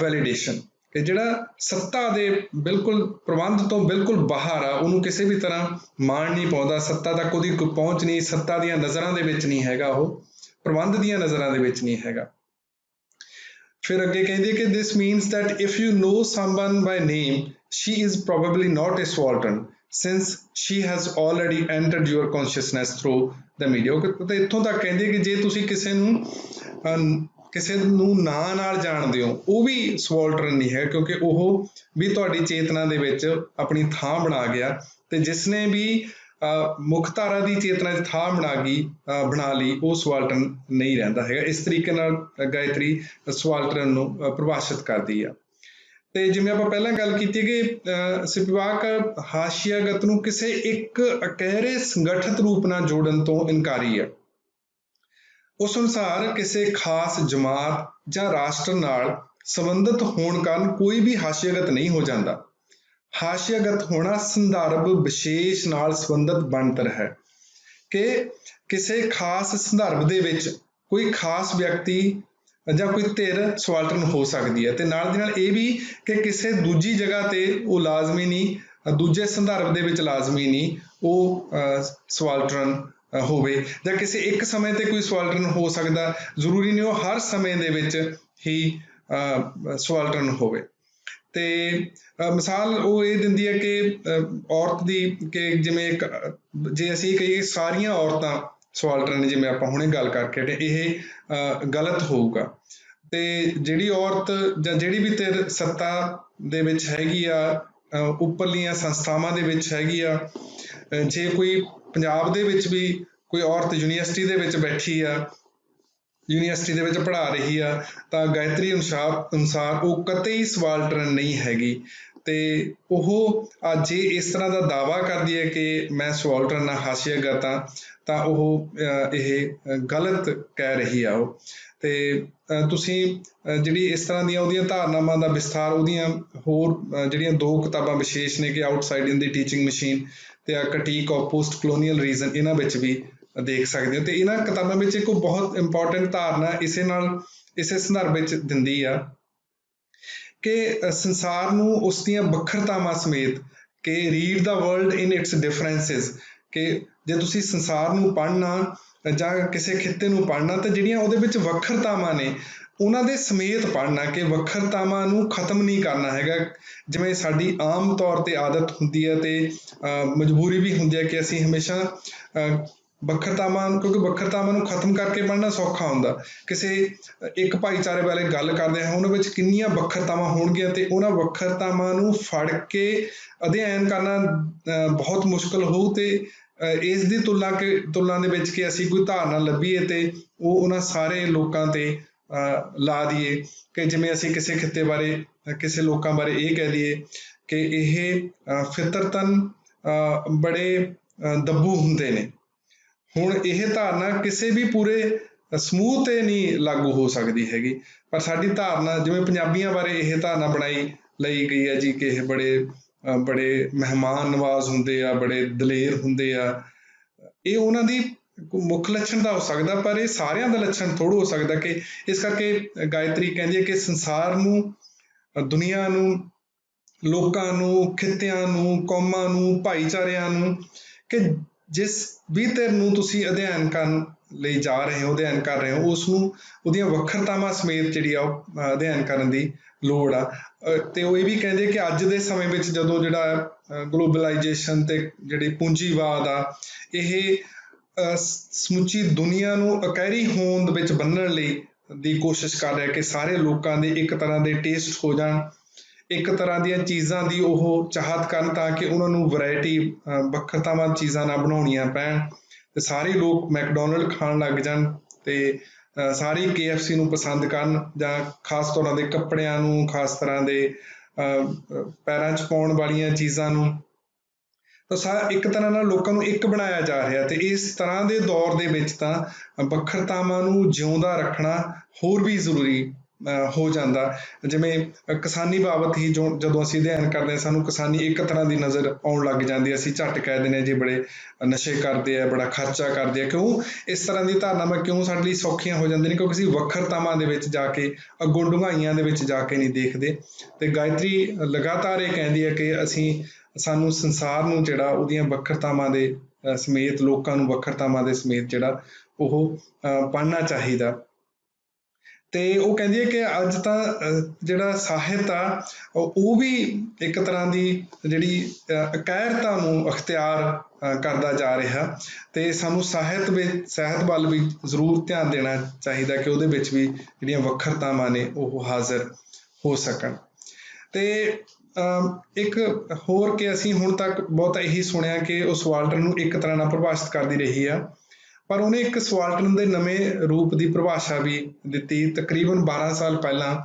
validation. ਕਿ ਜਿਹੜਾ ਸੱਤਾ ਦੇ ਬਿਲਕੁਲ ਪ੍ਰਬੰਧ ਤੋਂ ਬਿਲਕੁਲ ਬਾਹਰ ਆ, ਉਹਨੂੰ ਕਿਸੇ ਵੀ ਤਰ੍ਹਾਂ ਮਾਣ ਨਹੀਂ ਪਾਉਂਦਾ, ਸੱਤਾ ਤੱਕ ਉਹਦੀ ਕੋਈ ਪਹੁੰਚ ਨਹੀਂ, ਸੱਤਾ ਦੀਆਂ ਨਜ਼ਰਾਂ ਦੇ ਵਿੱਚ ਨਹੀਂ ਹੈਗਾ, ਉਹ ਪ੍ਰਬੰਧ ਦੀਆਂ ਨਜ਼ਰਾਂ ਦੇ ਵਿੱਚ ਨਹੀਂ ਹੈਗਾ। ਫਿਰ ਅੱਗੇ ਕਹਿੰਦੀ ਕਿ this means that if you know someone by name, she is probably not a subaltern since she has already entered your consciousness through the media. ਤੇ ਇੱਥੋਂ ਤੱਕ ਕਹਿੰਦੀ ਕਿ ਜੇ ਤੁਸੀਂ ਕਿਸੇ ਨੂੰ ਨਾਂ ਨਾਲ ਜਾਣਦੇ ਹੋ, ਉਹ ਵੀ ਸਵਾਲਟਰਨ ਨਹੀਂ ਹੈ, ਕਿਉਂਕਿ ਉਹ ਵੀ ਤੁਹਾਡੀ ਚੇਤਨਾ ਦੇ ਵਿੱਚ ਆਪਣੀ ਥਾਂ ਬਣਾ ਗਿਆ, ਤੇ ਜਿਸਨੇ ਵੀ ਮੁੱਖ ਧਾਰਾ ਦੀ ਚੇਤਨਾ 'ਚ ਥਾਂ ਬਣਾ ਲਈ ਉਹ ਸਵਾਲਟਰਨ ਨਹੀਂ ਰਹਿੰਦਾ ਹੈਗਾ। ਇਸ ਤਰੀਕੇ ਨਾਲ ਗਾਇਤਰੀ ਸਵਾਲਟਰਨ ਨੂੰ ਪਰਿਭਾਸ਼ਿਤ ਕਰਦੀ ਆ। ਤੇ ਜਿਵੇਂ ਆਪਾਂ ਪਹਿਲਾਂ ਗੱਲ ਕੀਤੀ ਕਿ ਸਿਪਵਾਕ ਹਾਸ਼ੀਆਗਤ ਨੂੰ ਕਿਸੇ ਇੱਕ ਇਕਹਿਰੇ ਸੰਗਠਿਤ ਰੂਪ ਨਾਲ ਜੋੜਨ ਤੋਂ ਇਨਕਾਰੀ ਹੈ। ਉਸ ਅਨੁਸਾਰ ਕਿਸੇ ਖਾਸ ਜਮਾਤ ਜਾਂ ਰਾਸ਼ਟਰ ਨਾਲ ਸੰਬੰਧਿਤ ਹੋਣ ਕਾਰਨ ਕੋਈ ਵੀ ਹਾਸ਼ੀਆਗਤ ਨਹੀਂ ਹੋ ਜਾਂਦਾ। ਹਾਸ਼ੀਆਗਤ ਹੋਣਾ ਸੰਦਰਭ ਵਿਸ਼ੇਸ਼ ਨਾਲ ਸੰਬੰਧਿਤ ਬਣਤਰ ਹੈ ਕਿ ਕਿਸੇ ਖਾਸ ਸੰਦਰਭ ਦੇ ਵਿੱਚ ਕੋਈ ਖਾਸ ਵਿਅਕਤੀ ਜਾਂ ਕੋਈ ਧਿਰ ਸਵਾਲਟਰਨ ਹੋ ਸਕਦੀ ਹੈ, ਤੇ ਨਾਲ ਦੀ ਨਾਲ ਇਹ ਵੀ ਕਿ ਕਿਸੇ ਦੂਜੀ ਜਗ੍ਹਾ ਤੇ ਉਹ ਲਾਜ਼ਮੀ ਨਹੀਂ, ਦੂਜੇ ਸੰਦਰਭ ਦੇ ਵਿੱਚ ਲਾਜ਼ਮੀ ਨਹੀਂ ਉਹ ਸਵਾਲਟਰਨ ਹੋਵੇ, ਜਾਂ ਕਿਸੇ ਇੱਕ ਸਮੇਂ ਤੇ ਕੋਈ ਸਵਾਲਟਰਨ ਹੋ ਸਕਦਾ, ਜ਼ਰੂਰੀ ਨਹੀਂ ਉਹ ਹਰ ਸਮੇਂ ਦੇ ਵਿੱਚ ਹੀ ਸਵਾਲਟਰਨ ਹੋਵੇ। ਤੇ ਮਿਸਾਲ ਉਹ ਇਹ ਦਿੰਦੀ ਹੈ ਕਿ ਔਰਤ ਦੀ, ਕਿ ਜਿਵੇਂ ਜੇ ਅਸੀਂ ਕਹੀਏ ਸਾਰੀਆਂ ਔਰਤਾਂ ਸਵਾਲਟਰਨ ਨੇ, ਜਿਵੇਂ ਆਪਾਂ ਹੁਣੇ ਗੱਲ ਕਰਕੇ ਹਟੇ, ਇਹ ਗਲਤ ਹੋਊਗਾ। ਤੇ ਜਿਹੜੀ ਔਰਤ ਜਾਂ ਜਿਹੜੀ ਵੀ ਧਿਰ ਸੱਤਾ ਦੇ ਵਿੱਚ ਹੈਗੀ ਆ, ਉੱਪਰਲੀਆਂ ਸੰਸਥਾਵਾਂ ਦੇ ਵਿੱਚ ਹੈਗੀ ਆ, ਜੇ ਕੋਈ ਪੰਜਾਬ ਦੇ ਵਿੱਚ ਵੀ ਕੋਈ ਔਰਤ ਯੂਨੀਵਰਸਿਟੀ ਦੇ ਵਿੱਚ ਬੈਠੀ ਆ, ਯੂਨੀਵਰਸਿਟੀ ਦੇ ਵਿੱਚ ਪੜ੍ਹਾ ਰਹੀ ਆ, ਤਾਂ ਗਾਇਤਰੀ ਅਨੁਸਾਰ ਉਹ ਕਤਈ ਸਵਾਲਟਰਨ ਨਹੀਂ ਹੈਗੀ। ਤੇ ਉਹ ਜੇ ਇਸ ਤਰ੍ਹਾਂ ਦਾ ਦਾਅਵਾ ਕਰਦੀ ਹੈ ਕਿ ਮੈਂ ਸਵਾਲਟਰਨ ਹਾਂ, ਹਾਸ਼ੀਆਗਤ ਹਾਂ, ਤਾਂ ਉਹ ਇਹ ਗਲਤ ਕਹਿ ਰਹੀ ਆ ਉਹ। ਤੇ ਤੁਸੀਂ ਜਿਹੜੀ ਇਸ ਤਰ੍ਹਾਂ ਦੀਆਂ ਉਹਦੀਆਂ ਧਾਰਨਾਵਾਂ ਦਾ ਵਿਸਥਾਰ ਉਹਦੀਆਂ ਹੋਰ ਜਿਹੜੀਆਂ 2 ਕਿਤਾਬਾਂ ਵਿਸ਼ੇਸ਼ ਨੇ ਕਿ ਆਊਟਸਾਈਡ ਇਨ ਦੀ ਟੀਚਿੰਗ ਮਸ਼ੀਨ ਤੇ ਕ੍ਰਿਟੀਕ ਆਫ ਪੋਸਟ ਕਲੋਨੀਅਲ ਰੀਜ਼ਨ, ਇਹਨਾਂ ਵਿੱਚ ਵੀ ਦੇਖ ਸਕਦੇ ਹੋ। ਤੇ ਇਹਨਾਂ ਕਿਤਾਬਾਂ ਵਿੱਚ ਇੱਕ ਬਹੁਤ ਇੰਪੋਰਟੈਂਟ ਧਾਰਨਾ ਇਸੇ ਸੰਦਰਭ ਵਿੱਚ ਦਿੰਦੀ ਆ ਕਿ ਸੰਸਾਰ ਨੂੰ ਉਸ ਦੀਆਂ ਵੱਖਰਤਾਵਾਂ ਸਮੇਤ, ਕਿ read the world in it's differences, ਕਿ ਜੇ ਤੁਸੀਂ ਸੰਸਾਰ ਨੂੰ ਪੜ੍ਹਨਾ ਜਾਂ ਕਿਸੇ ਖਿੱਤੇ ਨੂੰ ਪੜ੍ਹਨਾ ਤਾਂ ਜਿਹੜੀਆਂ ਉਹਦੇ ਵਿੱਚ ਵੱਖਰਤਾਵਾਂ ਨੇ ਉਹਨਾਂ ਦੇ ਸਮੇਤ ਪੜ੍ਹਨਾ, ਕਿ ਵੱਖਰਤਾਵਾਂ ਨੂੰ ਖਤਮ ਨਹੀਂ ਕਰਨਾ ਹੈਗਾ। ਜਿਵੇਂ ਸਾਡੀ ਆਮ ਤੌਰ ਤੇ ਆਦਤ ਹੁੰਦੀ ਹੈ ਤੇ ਮਜਬੂਰੀ ਵੀ ਹੁੰਦੀ ਹੈ ਕਿ ਅਸੀਂ ਹਮੇਸ਼ਾ ਕਿਉਂਕਿ ਵੱਖਰਤਾਵਾਂ ਨੂੰ ਖਤਮ ਕਰਕੇ ਪੜ੍ਹਨਾ ਸੌਖਾ ਹੁੰਦਾ। ਕਿਸੇ ਇੱਕ ਭਾਈਚਾਰੇ ਬਾਰੇ ਗੱਲ ਕਰਦੇ ਹਾਂ, ਉਹਨਾਂ ਵਿੱਚ ਕਿੰਨੀਆਂ ਵੱਖਰਤਾਵਾਂ ਹੋਣਗੀਆਂ ਤੇ ਉਹਨਾਂ ਵੱਖਰਤਾਵਾਂ ਨੂੰ ਫੜ ਕੇ ਅਧਿਐਨ ਕਰਨਾ ਬਹੁਤ ਮੁਸ਼ਕਲ ਹੋਊ। ਤੇ ਇਸ ਦੀ ਤੁਲਨਾ ਦੇ ਵਿੱਚ ਕਿ ਅਸੀਂ ਕੋਈ ਧਾਰਨਾ ਲੱਭੀਏ ਤੇ ਉਹ ਉਹਨਾਂ ਸਾਰੇ ਲੋਕਾਂ ਤੇ ਲਾ ਦਈਏ, ਕਿ ਜਿਵੇਂ ਅਸੀਂ ਕਿਸੇ ਖਿੱਤੇ ਬਾਰੇ, ਕਿਸੇ ਲੋਕਾਂ ਬਾਰੇ ਇਹ ਕਹਿ ਦਈਏ ਕਿ ਇਹ ਫਿਤਰਤਨ ਬੜੇ ਦੱਬੂ ਹੁੰਦੇ ਨੇ। ਹੁਣ ਇਹ ਧਾਰਨਾ ਕਿਸੇ ਵੀ ਪੂਰੇ ਸਮੂਹ ਤੇ ਨਹੀਂ ਲਾਗੂ ਹੋ ਸਕਦੀ ਹੈਗੀ, ਪਰ ਸਾਡੀ ਧਾਰਨਾ, ਜਿਵੇਂ ਪੰਜਾਬੀਆਂ ਬਾਰੇ ਇਹ ਧਾਰਨਾ ਬਣਾਈ ਲਈ ਗਈ ਹੈ ਜੀ ਕਿ ਇਹ ਬੜੇ ਮਹਿਮਾਨ ਨਵਾਜ਼ ਹੁੰਦੇ ਆ, ਬੜੇ ਦਲੇਰ ਹੁੰਦੇ ਆ, ਇਹ ਉਹਨਾਂ ਦੀ ਮੁੱਖ ਲੱਛਣ ਤਾਂ ਹੋ ਸਕਦਾ, ਪਰ ਇਹ ਸਾਰਿਆਂ ਦਾ ਲੱਛਣ ਥੋੜ੍ਹਾ ਹੋ ਸਕਦਾ। ਕਿ ਇਸ ਕਰਕੇ ਗਾਇਤਰੀ ਕਹਿੰਦੀ ਹੈ ਕਿ ਸੰਸਾਰ ਨੂੰ, ਦੁਨੀਆ ਨੂੰ, ਲੋਕਾਂ ਨੂੰ, ਖਿੱਤਿਆਂ ਨੂੰ, ਕੌਮਾਂ ਨੂੰ, ਭਾਈਚਾਰਿਆਂ ਨੂੰ, ਕਿ ਜਿਸ ਵੀ ਧਿਰ ਨੂੰ ਤੁਸੀਂ ਅਧਿਐਨ ਕਰਨ ਲਈ ਜਾ ਰਹੇ ਹੋ, ਅਧਿਐਨ ਕਰ ਰਹੇ ਹੋ, ਉਸ ਨੂੰ ਉਹਦੀਆਂ ਵੱਖਰਤਾਵਾਂ ਸਮੇਤ ਜਿਹੜੀ ਆ ਉਹ ਅਧਿਐਨ ਕਰਨ ਦੀ ਲੋੜ ਆ। ਤੇ ਉਹ ਇਹ ਵੀ ਕਹਿੰਦੇ ਕਿ ਅੱਜ ਦੇ ਸਮੇਂ ਵਿੱਚ ਜਦੋਂ ਜਿਹੜਾ ਗਲੋਬਲਾਈਜੇਸ਼ਨ ਤੇ ਜਿਹੜੀ ਪੂੰਜੀਵਾਦ ਆ, ਇਹ ਸਮੁੱਚੀ ਦੁਨੀਆ ਨੂੰ ਇਕਹਿਰੀ ਹੋਂਦ ਵਿੱਚ ਬੰਨ੍ਹਣ ਲਈ ਦੀ ਕੋਸ਼ਿਸ਼ ਕਰ ਰਿਹਾ ਕਿ ਸਾਰੇ ਲੋਕਾਂ ਦੇ ਇੱਕ ਤਰ੍ਹਾਂ ਦੇ ਟੇਸਟ ਹੋ ਜਾਣ, ਇੱਕ ਤਰ੍ਹਾਂ ਦੀਆਂ ਚੀਜ਼ਾਂ ਦੀ ਉਹ ਚਾਹਤ ਕਰਨ, ਤਾਂ ਕਿ ਉਹਨਾਂ ਨੂੰ ਵੈਰਾਇਟੀ, ਵੱਖਰਤਾਵਾਂ ਚੀਜ਼ਾਂ ਨਾ ਬਣਾਉਣੀਆਂ ਪੈਣ, ਤੇ ਸਾਰੇ ਲੋਕ ਮੈਕਡੋਨਲਡ ਖਾਣ ਲੱਗ ਜਾਣ, ਤੇ ਸਾਰੇ KFC ਨੂੰ ਪਸੰਦ ਕਰਨ, ਜਾਂ ਖਾਸ ਤੌਰਾਂ ਦੇ ਕੱਪੜਿਆਂ ਨੂੰ, ਖਾਸ ਤਰ੍ਹਾਂ ਦੇ ਪੈਰਾਂ 'ਚ ਪਾਉਣ ਵਾਲੀਆਂ ਚੀਜ਼ਾਂ ਨੂੰ। ਤਾਂ ਇੱਕ ਤਰ੍ਹਾਂ ਨਾਲ ਲੋਕਾਂ ਨੂੰ ਇੱਕ ਬਣਾਇਆ ਜਾ ਰਿਹਾ, ਤੇ ਇਸ ਤਰ੍ਹਾਂ ਦੇ ਦੌਰ ਦੇ ਵਿੱਚ ਤਾਂ ਵੱਖਰਤਾਵਾਂ ਨੂੰ ਜਿਉਂਦਾ ਰੱਖਣਾ ਹੋਰ ਵੀ ਜ਼ਰੂਰੀ ਹੋ ਜਾਂਦਾ। ਜਿਵੇਂ ਕਿਸਾਨੀ ਬਾਬਤ ਹੀ ਜਦੋਂ ਅਸੀਂ ਅਧਿਐਨ ਕਰਦੇ ਹਾਂ, ਸਾਨੂੰ ਕਿਸਾਨੀ ਇੱਕ ਤਰ੍ਹਾਂ ਦੀ ਨਜ਼ਰ ਆਉਣ ਲੱਗ ਜਾਂਦੀ ਹੈ। ਅਸੀਂ ਝੱਟ ਕਹਿ ਦਿੰਦੇ ਹਾਂ ਜੀ ਬੜੇ ਨਸ਼ੇ ਕਰਦੇ ਆ, ਬੜਾ ਖਰਚਾ ਕਰਦੇ ਆ। ਕਿਉਂ ਇਸ ਤਰ੍ਹਾਂ ਦੀ ਧਾਰਨਾਵਾਂ ਕਿਉਂ ਸਾਡੇ ਲਈ ਸੌਖੀਆਂ ਹੋ ਜਾਂਦੀਆਂ ਨੇ? ਕਿਉਂਕਿ ਅਸੀਂ ਵੱਖਰਤਾਵਾਂ ਦੇ ਵਿੱਚ ਜਾ ਕੇ, ਅੱਗੋਂ ਡੂੰਘਾਈਆਂ ਦੇ ਵਿੱਚ ਜਾ ਕੇ ਨਹੀਂ ਦੇਖਦੇ। ਤੇ ਗਾਇਤਰੀ ਲਗਾਤਾਰ ਇਹ ਕਹਿੰਦੀ ਹੈ ਕਿ ਸਾਨੂੰ ਸੰਸਾਰ ਨੂੰ ਜਿਹੜਾ ਉਹਦੀਆਂ ਵੱਖਰਤਾਵਾਂ ਦੇ ਸਮੇਤ, ਲੋਕਾਂ ਨੂੰ ਵੱਖਰਤਾਵਾਂ ਦੇ ਸਮੇਤ ਜਿਹੜਾ ਉਹ ਪੜ੍ਹਨਾ ਚਾਹੀਦਾ। ਤੇ ਉਹ ਕਹਿੰਦੀ ਹੈ ਕਿ ਅੱਜ ਤਾਂ ਜਿਹੜਾ ਸਾਹਿਤ ਆ ਉਹ ਵੀ ਇੱਕ ਤਰ੍ਹਾਂ ਦੀ ਜਿਹੜੀ ਇਕਾਇਰਤਾ ਨੂੰ ਅਖਤਿਆਰ ਕਰਦਾ ਜਾ ਰਿਹਾ, ਤੇ ਸਾਨੂੰ ਸਾਹਿਤ ਵੱਲ ਵੀ ਜ਼ਰੂਰ ਧਿਆਨ ਦੇਣਾ ਚਾਹੀਦਾ ਕਿ ਉਹਦੇ ਵਿੱਚ ਵੀ ਜਿਹੜੀਆਂ ਵੱਖਰਤਾਵਾਂ ਨੇ ਉਹ ਹਾਜ਼ਰ ਹੋ ਸਕਣ। ਤੇ ਇੱਕ ਹੋਰ ਕਿ ਅਸੀਂ ਹੁਣ ਤੱਕ ਬਹੁਤ ਇਹੀ ਸੁਣਿਆ ਕਿ ਉਹ ਸਵਾਲਟਨ ਨੂੰ ਇੱਕ ਤਰ੍ਹਾਂ ਨਾਲ ਪਰਿਭਾਸ਼ਿਤ ਕਰਦੀ ਰਹੀ ਆ, ਪਰ ਉਹਨੇ ਇੱਕ ਸਵਾਲਟਨ ਦੇ ਨਵੇਂ ਰੂਪ ਦੀ ਪਰਿਭਾਸ਼ਾ ਵੀ ਦਿੱਤੀ। ਤਕਰੀਬਨ 12 ਸਾਲ ਪਹਿਲਾਂ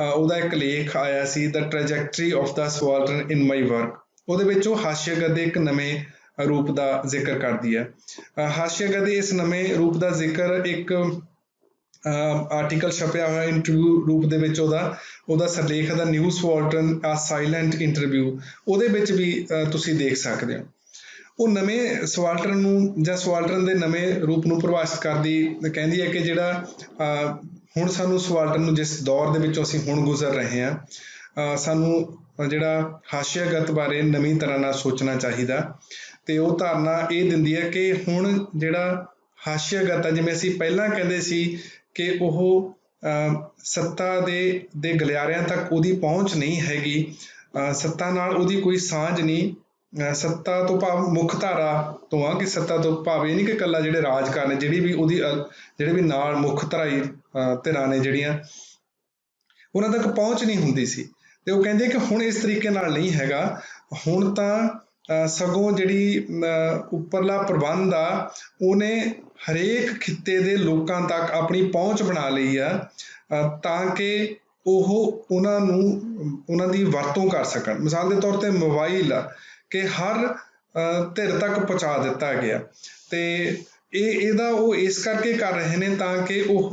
ਉਹਦਾ ਇੱਕ ਲੇਖ ਆਇਆ ਸੀ, ਦ ਟ੍ਰੈਜੈਕਟਰੀ of the ਸਵਾਲਟਨ in my work. ਉਹਦੇ ਵਿੱਚ ਉਹ ਹਾਸ਼ੀਆਗਤ ਦੇ ਇੱਕ ਨਵੇਂ ਰੂਪ ਦਾ ਜ਼ਿਕਰ ਕਰਦੀ ਹੈ। ਹਾਸ਼ੀਆਗਤ ਦੇ ਇਸ ਨਵੇਂ ਰੂਪ ਦਾ ਜ਼ਿਕਰ ਇੱਕ ਆਰਟੀਕਲ ਛਪਿਆ ਹੋਇਆ ਇੰਟਰਵਿਊ ਰੂਪ ਦੇ ਵਿੱਚ, ਉਹਦਾ ਸਿਰਲੇਖ ਦਾ ਨਿਊ ਸਵਾਲਟਨ ਆ ਸਾਇਲੈਂਟ ਇੰਟਰਵਿਊ, ਉਹਦੇ ਵਿੱਚ ਵੀ ਤੁਸੀਂ ਦੇਖ ਸਕਦੇ ਹੋ। ਉਹ ਨਵੇਂ ਸਵਾਲਟਨ ਨੂੰ ਜਾਂ ਸਵਾਲਟਨ ਦੇ ਨਵੇਂ ਰੂਪ ਨੂੰ ਪਰਿਭਾਸ਼ਿਤ ਕਰਦੀ ਕਹਿੰਦੀ ਹੈ ਕਿ ਜਿਹੜਾ ਹੁਣ ਸਾਨੂੰ ਸਵਾਲਟਨ ਨੂੰ, ਜਿਸ ਦੌਰ ਦੇ ਵਿੱਚੋਂ ਅਸੀਂ ਹੁਣ ਗੁਜ਼ਰ ਰਹੇ ਹਾਂ, ਸਾਨੂੰ ਜਿਹੜਾ ਹਾਸ਼ੀਆਗਤ ਬਾਰੇ ਨਵੀਂ ਤਰ੍ਹਾਂ ਨਾਲ ਸੋਚਣਾ ਚਾਹੀਦਾ। ਤੇ ਉਹ ਧਾਰਨਾ ਇਹ ਦਿੰਦੀ ਹੈ ਕਿ ਹੁਣ ਜਿਹੜਾ ਹਾਸ਼ੀਆਗਤ ਆ, ਜਿਵੇਂ ਅਸੀਂ ਪਹਿਲਾਂ ਕਹਿੰਦੇ ਸੀ ਕਿ ਉਹ ਸੱਤਾ ਦੇ ਗਲਿਆਰਿਆਂ ਤੱਕ ਉਹਦੀ ਪਹੁੰਚ ਨਹੀਂ ਹੈਗੀ, ਸੱਤਾ ਨਾਲ ਉਹਦੀ ਕੋਈ ਸਾਂਝ ਨਹੀਂ, ਸੱਤਾ ਤੋਂ ਭਾਵ ਮੁੱਖ ਧਾਰਾ ਤੋਂ ਆ, ਕਿ ਸੱਤਾ ਤੋਂ ਭਾਵ ਇਹ ਨਹੀਂ ਕਿ ਇਕੱਲਾ ਜਿਹੜੇ ਰਾਜਕਾਰ ਨੇ, ਜਿਹੜੇ ਵੀ ਨਾਲ ਮੁੱਖ ਧਿਰਾਂ ਨੇ ਜਿਹੜੀਆਂ, ਉਹਨਾਂ ਤੱਕ ਪਹੁੰਚ ਨਹੀਂ ਹੁੰਦੀ ਸੀ। ਤੇ ਉਹ ਕਹਿੰਦੇ ਕਿ ਹੁਣ ਇਸ ਤਰੀਕੇ ਨਾਲ ਨਹੀਂ ਹੈਗਾ, ਹੁਣ ਤਾਂ ਸਗੋਂ ਜਿਹੜੀ ਉੱਪਰਲਾ ਪ੍ਰਬੰਧ ਆ ਉਹਨੇ ਹਰੇਕ ਖਿੱਤੇ ਦੇ ਲੋਕਾਂ ਤੱਕ ਆਪਣੀ ਪਹੁੰਚ ਬਣਾ ਲਈ ਆ, ਤਾਂ ਕਿ ਉਹ ਉਹਨਾਂ ਦੀ ਵਰਤੋਂ ਕਰ ਸਕਣ। ਮਿਸਾਲ ਦੇ ਤੌਰ ਤੇ ਮੋਬਾਈਲ ਆ ਕਿ ਹਰ ਧਿਰ ਤੱਕ ਪਹੁੰਚਾ ਦਿੱਤਾ ਗਿਆ, ਤੇ ਇਹਦਾ ਉਹ ਇਸ ਕਰਕੇ ਕਰ ਰਹੇ ਨੇ ਤਾਂ ਕਿ ਉਹ